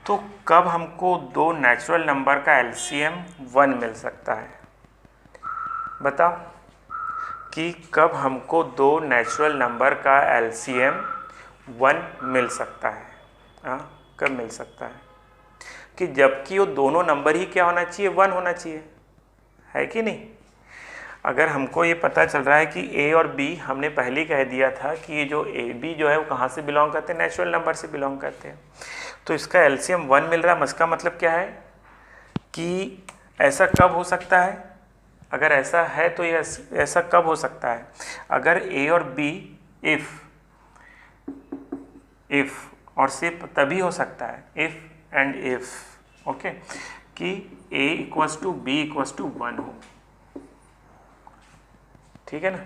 तो कब हमको दो नेचुरल नंबर का LCM 1 मिल सकता है, बताओ कि कब हमको दो नेचुरल नंबर का LCM 1 मिल सकता है, हाँ कब मिल सकता है। कि जबकि वो दोनों नंबर ही क्या होना चाहिए, 1 होना चाहिए, है कि नहीं। अगर हमको ये पता चल रहा है कि ए और बी, हमने पहले ही कह दिया था कि ये जो ए बी जो है वो कहाँ से बिलोंग करते हैं, नेचुरल नंबर से बिलोंग करते हैं, तो इसका एलसीएम 1 मिल रहा है। इसका मतलब क्या है कि ऐसा कब हो सकता है, अगर ऐसा है तो ये ऐसा कब हो सकता है, अगर ए और बी इफ और सिर्फ तभी हो सकता है, इफ एंड इफ, ओके, कि a equals to B equals to 1 हो, ठीक है ना।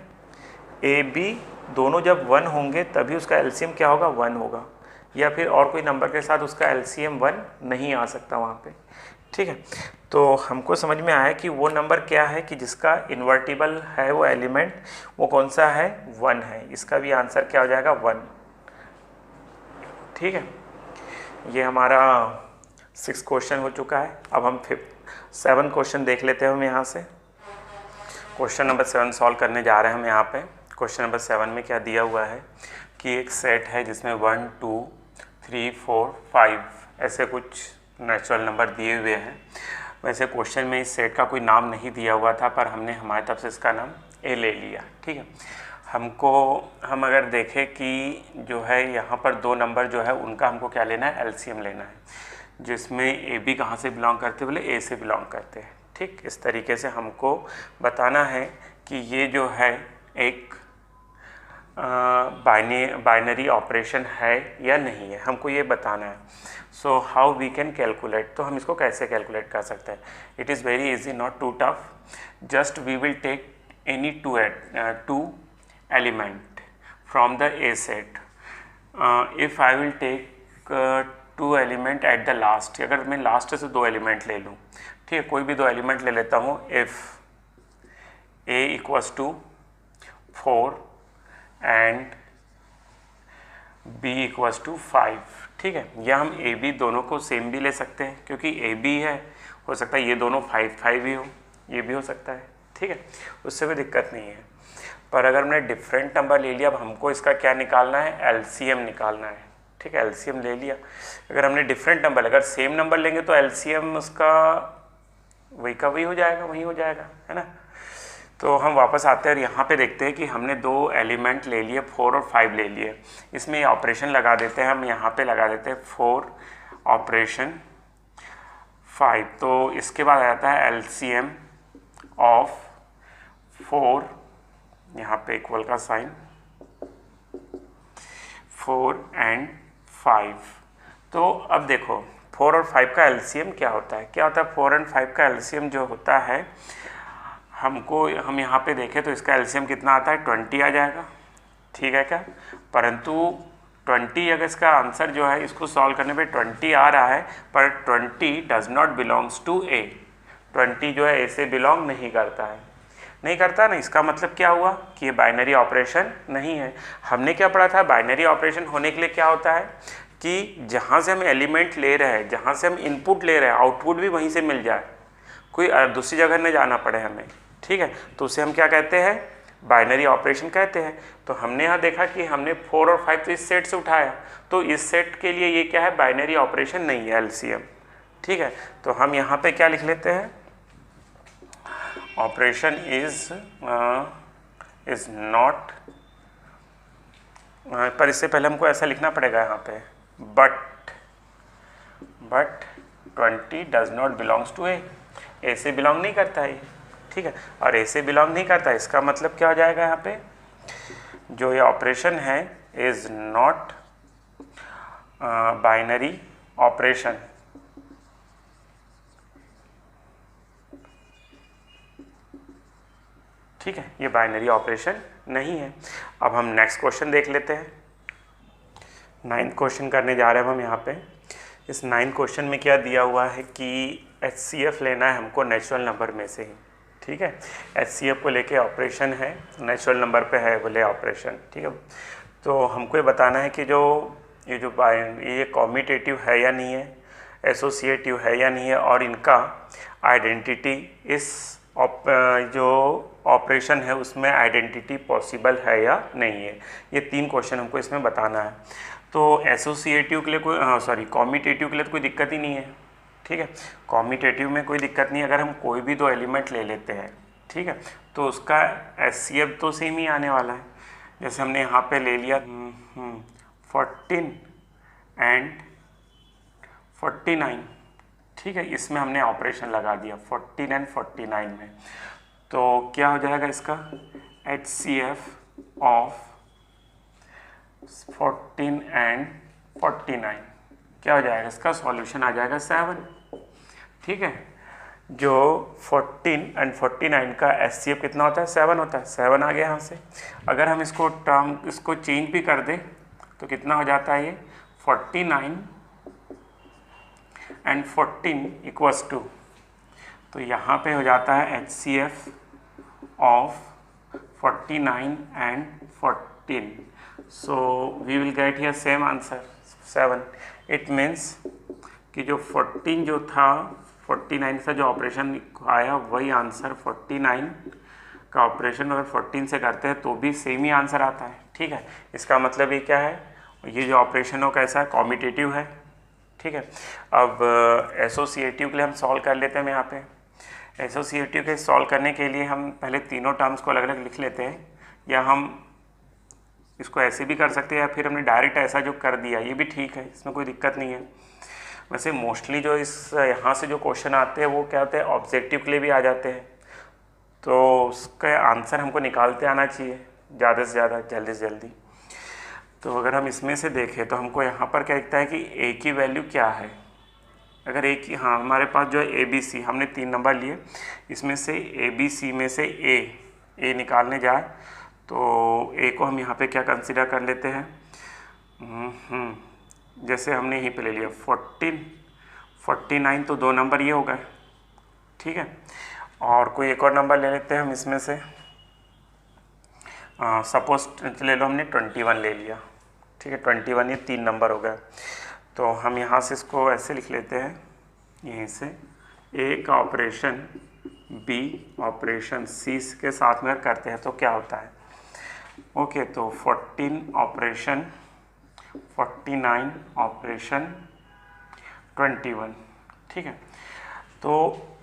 ए बी दोनों जब 1 होंगे तभी उसका एलसीएम क्या होगा, 1 होगा, या फिर और कोई नंबर के साथ उसका एलसीएम 1 नहीं आ सकता वहाँ पे, ठीक है। तो हमको समझ में आया कि वो नंबर क्या है कि जिसका इन्वर्टिबल है वो एलिमेंट, वो कौन सा है, 1 है। इसका भी आंसर क्या हो जाएगा, 1, ठीक है। ये हमारा 6 क्वेश्चन हो चुका है। अब हम 7 क्वेश्चन देख लेते हैं हम यहाँ से। क्वेश्चन नंबर 7 सॉल्व करने जा रहे हैं हम यहाँ पे। क्वेश्चन नंबर 7 में क्या दिया हुआ है कि एक सेट है जिसमें 1 2 3 4 5 ऐसे कुछ नेचुरल नंबर दिए हुए हैं। वैसे क्वेश्चन में इस सेट का कोई नाम नहीं दिया हुआ था, पर हमने हमारी तरफ से इसका नाम ए ले लिया, ठीक है। हम अगर देखें कि जो है यहाँ पर 2 नंबर जो है उनका हमको क्या लेना है, एलसीएम लेना है, जिसमें ए बी कहाँ से बिलोंग करते हैं, बोले ए से बिलोंग करते हैं, ठीक। इस तरीके से हमको बताना है कि ये जो है एक बाइनरी ऑपरेशन है या नहीं है, हमको ये बताना है। So how we can calculate, तो हम इसको कैसे कैलकुलेट कर सकते हैं। It is very easy, not too tough. Just we will take any two element from the A set. If I will take 2 element at the last, अगर मैं last से 2 एलिमेंट ले लूँ, ठीक है, कोई भी 2 एलिमेंट ले लेता हूँ। If A equals to 4 and b equals to 5, ठीक है। या हम ए बी दोनों को सेम भी ले सकते हैं, क्योंकि ए बी है, हो सकता है ये दोनों 5 5 ही हो, ये भी हो सकता है, ठीक है, उससे कोई दिक्कत नहीं है। पर अगर हमने डिफरेंट नंबर ले लिया, अब हमको इसका क्या निकालना है, एलसीएम निकालना है, ठीक है। एलसीएम ले लिया। अगर हमने डिफरेंट नंबर, अगर सेम नंबर लेंगे तो एलसीएम उसका वही का वही हो जाएगा, वही हो जाएगा, है ना। तो हम वापस आते हैं और यहाँ पे देखते हैं कि हमने 2 एलिमेंट ले लिए, 4 और 5 ले लिए। इसमें ऑपरेशन लगा देते हैं हम, यहाँ पे लगा देते हैं 4 ऑपरेशन 5। तो इसके बाद आ जाता है एलसीएम ऑफ 4, यहाँ पे इक्वल का साइन, 4 एंड 5। तो अब देखो 4 और 5 का एलसीएम क्या होता है, 4 एंड 5 का एलसीएम जो होता है, हम यहाँ पे देखें तो इसका एलसीएम कितना आता है, 20 आ जाएगा, ठीक है क्या। परंतु 20 अगर इसका आंसर जो है इसको सॉल्व करने पे 20 आ रहा है, पर 20 डज नॉट बिलोंग्स टू ए, 20 जो है ए से बिलोंग नहीं करता है, नहीं करता ना। इसका मतलब क्या हुआ कि ये बाइनरी ऑपरेशन नहीं है। हमने क्या पढ़ा था, बाइनरी ऑपरेशन होने के लिए क्या होता है कि जहाँ से हम एलिमेंट ले रहे हैं, जहाँ से हम इनपुट ले रहे हैं, आउटपुट भी वहीं से मिल जाए, कोई दूसरी जगह न जाना पड़े हमें, ठीक है। तो उसे हम क्या कहते हैं, बाइनरी ऑपरेशन कहते हैं। तो हमने यहाँ देखा कि हमने 4 और 5 तो इस सेट से उठाया, तो इस सेट के लिए ये क्या है, बाइनरी ऑपरेशन नहीं है, एलसीएम, ठीक है। तो हम यहाँ पे क्या लिख लेते हैं, ऑपरेशन इज नॉट, पर इससे पहले हमको ऐसा लिखना पड़ेगा यहाँ पे, but 20 does not belongs to A से बिलोंग नहीं करता है, ठीक है। और ए से बिलोंग नहीं करता, इसका मतलब क्या हो जाएगा, यहाँ पे जो ये ऑपरेशन है इज नॉट बाइनरी ऑपरेशन, ठीक है, ये बाइनरी ऑपरेशन नहीं है। अब हम नेक्स्ट क्वेश्चन देख लेते हैं। 9th क्वेश्चन करने जा रहे हैं हम यहाँ पे। इस 9th क्वेश्चन में क्या दिया हुआ है कि HCF लेना है हमको नेचुरल नंबर में से ही, ठीक है। HCF को लेके ऑपरेशन है, नेचुरल नंबर पे है बोले ऑपरेशन, ठीक है। तो हमको ये बताना है कि ये कॉम्यूटेटिव है या नहीं है, एसोसिएटिव है या नहीं है, और इनका आइडेंटिटी, इस जो ऑपरेशन है उसमें आइडेंटिटी पॉसिबल है या नहीं है। ये 3 क्वेश्चन हमको इसमें बताना है। तो एसोसिएटिव के लिए कॉम्यूटेटिव के लिए तो कोई दिक्कत ही नहीं है, ठीक है। कॉम्यूटेटिव में कोई दिक्कत नहीं, अगर हम कोई भी दो एलिमेंट ले लेते हैं, ठीक है, तो उसका HCF तो सेम ही आने वाला है। जैसे हमने यहाँ पे ले लिया 14 एंड 49, ठीक है, इसमें हमने ऑपरेशन लगा दिया 14 एंड 49 में, तो क्या हो जाएगा इसका HCF ऑफ 14 एंड 49 क्या हो जाएगा, इसका सॉल्यूशन आ जाएगा 7, ठीक है। जो 14 एंड 49 का HCF कितना होता है, 7 होता है, 7 आ गया यहाँ से। अगर हम इसको चेंज भी कर दें तो कितना हो जाता है ये 49 एंड 14 इक्वल्स टू, तो यहाँ पे हो जाता है HCF of 49 and 14, so we will get here same answer 7। It means कि जो 14 जो था 49 से जो ऑपरेशन आया वही आंसर 49 का ऑपरेशन अगर 14 से करते हैं तो भी सेम ही आंसर आता है, ठीक है। इसका मतलब ये क्या है, ये जो ऑपरेशन हो कैसा है, कॉम्यूटेटिव है, ठीक है। अब एसोसिएटिव के लिए हम सॉल्व कर लेते हैं। यहाँ पे एसोसिएटिव के सॉल्व करने के लिए हम पहले तीनों टर्म्स को अलग अलग लिख लेते हैं, या हम इसको ऐसे भी कर सकते हैं, या फिर हमने डायरेक्ट ऐसा जो कर दिया ये भी ठीक है, इसमें कोई दिक्कत नहीं है। वैसे मोस्टली जो इस यहाँ से जो क्वेश्चन आते हैं वो क्या होते हैं, ऑब्जेक्टिव के लिए भी आ जाते हैं, तो उसका आंसर हमको निकालते आना चाहिए ज़्यादा से ज़्यादा, जल्दी से जल्दी। तो अगर हम इसमें से देखें तो हमको यहाँ पर क्या दिखता है कि ए की वैल्यू क्या है। अगर ए की, हाँ, हमारे पास जो है ABC, हमने 3 नंबर लिए, इसमें से ABC में से ए निकालने जाए तो ए को हम यहाँ पे क्या कंसीडर कर लेते हैं, जैसे हमने यहीं पे ले लिया 14, 49, तो 2 नंबर ये हो गए, ठीक है। और कोई एक और नंबर ले लेते हैं हम इसमें से, सपोज ले लो हमने 21 ले लिया, ठीक है, 21, ये 3 नंबर हो गए। तो हम यहाँ से इसको ऐसे लिख लेते हैं, यहीं से ए का ऑपरेशन B ऑपरेशन C के साथ में करते हैं तो क्या होता है, ओके, तो 14 ऑपरेशन 49 ऑपरेशन 21, ठीक है। तो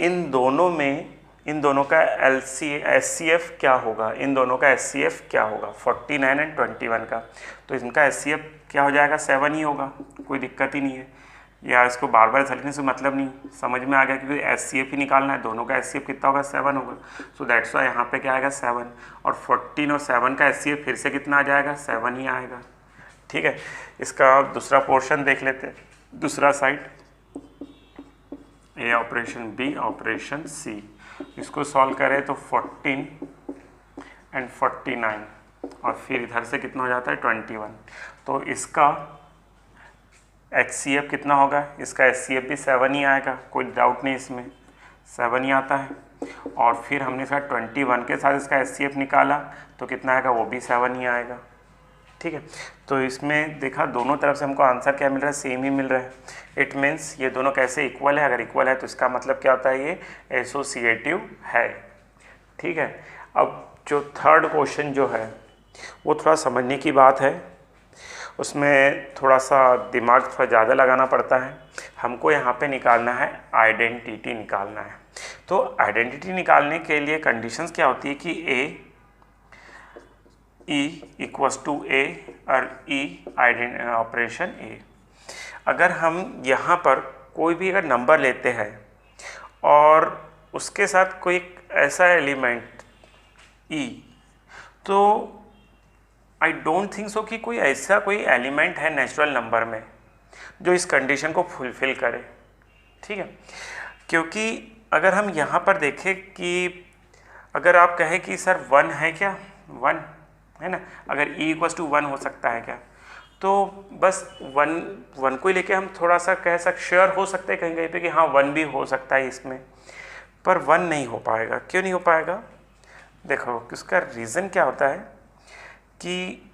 इन दोनों का HCF क्या होगा, इन दोनों का HCF क्या होगा 49 एंड 21 का, तो इनका HCF क्या हो जाएगा 7 ही होगा, कोई दिक्कत ही नहीं है, या इसको बार बार लिखने से मतलब नहीं, समझ में आ गया क्योंकि HCF ही निकालना है, दोनों का HCF कितना होगा 7 होगा, सो दैट्स वाई यहाँ पे क्या आएगा 7, और 14 और 7 का HCF फिर से कितना आ जाएगा 7 ही आएगा, ठीक है। इसका दूसरा पोर्शन देख लेते हैं, दूसरा साइड ए ऑपरेशन B ऑपरेशन C, इसको सॉल्व करें तो 14 एंड 49 और फिर इधर से कितना हो जाता है 21, तो इसका HCF कितना होगा, इसका HCF भी 7 ही आएगा, कोई डाउट नहीं, इसमें 7 ही आता है। और फिर हमने इसका 21 के साथ इसका HCF निकाला तो कितना आएगा, वो भी 7 ही आएगा, ठीक है। तो इसमें देखा दोनों तरफ से हमको आंसर क्या मिल रहा है, सेम ही मिल रहा है। इट मीन्स ये दोनों कैसे इक्वल है, अगर इक्वल है तो इसका मतलब क्या होता है, ये एसोसिएटिव है, ठीक है। अब जो थर्ड क्वेश्चन जो है वो थोड़ा समझने की बात है, उसमें थोड़ा सा दिमाग थोड़ा ज़्यादा लगाना पड़ता है। हमको यहाँ पे निकालना है आइडेंटिटी निकालना है। तो आइडेंटिटी निकालने के लिए कंडीशंस क्या होती है कि E इक्वल्स टू A और E ऑपरेशन A। अगर हम यहाँ पर कोई भी अगर नंबर लेते हैं और उसके साथ कोई ऐसा एलिमेंट E, तो आई डोंट थिंक सो कि कोई ऐसा कोई एलिमेंट है नेचुरल नंबर में जो इस कंडीशन को फुलफिल करे, ठीक है। क्योंकि अगर हम यहाँ पर देखें कि अगर आप कहें कि सर 1 है क्या, 1 है ना, अगर E इक्वल्स टू 1 हो सकता है क्या, तो बस 1 को ही लेके हम थोड़ा सा कह सकते, श्योर हो सकते हैं कहीं कहीं पे कि हाँ 1 भी हो सकता है इसमें, पर 1 नहीं हो पाएगा। क्यों नहीं हो पाएगा, देखो उसका रीज़न क्या होता है कि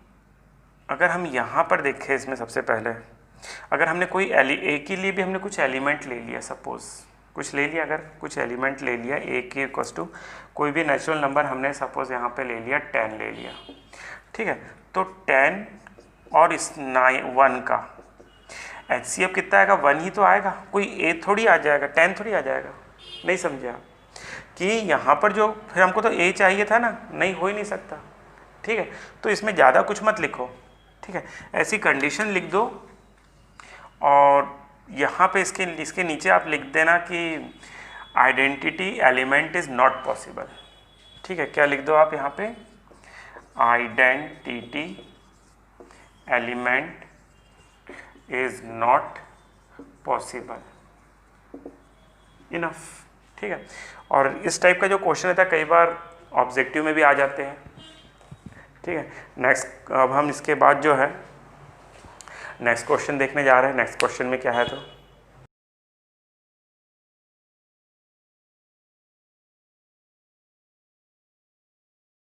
अगर हम यहाँ पर देखें, इसमें सबसे पहले अगर हमने कोई ए के लिए भी हमने कुछ एलिमेंट ले लिया, सपोज कुछ ले लिया, अगर कुछ एलिमेंट ले लिया ए के इक्वल्स टू कोई भी नेचुरल नंबर हमने सपोज यहाँ पे ले लिया 10 ले लिया, ठीक है। तो 10 और इस 1 का HCF कितना आएगा, 1 ही तो आएगा, कोई A थोड़ी आ जाएगा, 10 थोड़ी आ जाएगा। नहीं समझे आप कि यहाँ पर जो फिर हमको तो A चाहिए था ना, नहीं हो ही नहीं सकता। ठीक है, तो इसमें ज़्यादा कुछ मत लिखो। ठीक है, ऐसी कंडीशन लिख दो और यहाँ पे इसके नीचे आप लिख देना कि identity element is not possible. ठीक है, क्या लिख दो आप यहाँ पे, identity element is not possible, enough. ठीक है, और इस टाइप का जो क्वेश्चन रहता है कई बार ऑब्जेक्टिव में भी आ जाते हैं। ठीक है, अब हम इसके बाद जो है नेक्स्ट क्वेश्चन देखने जा रहे हैं। नेक्स्ट क्वेश्चन में क्या है, तो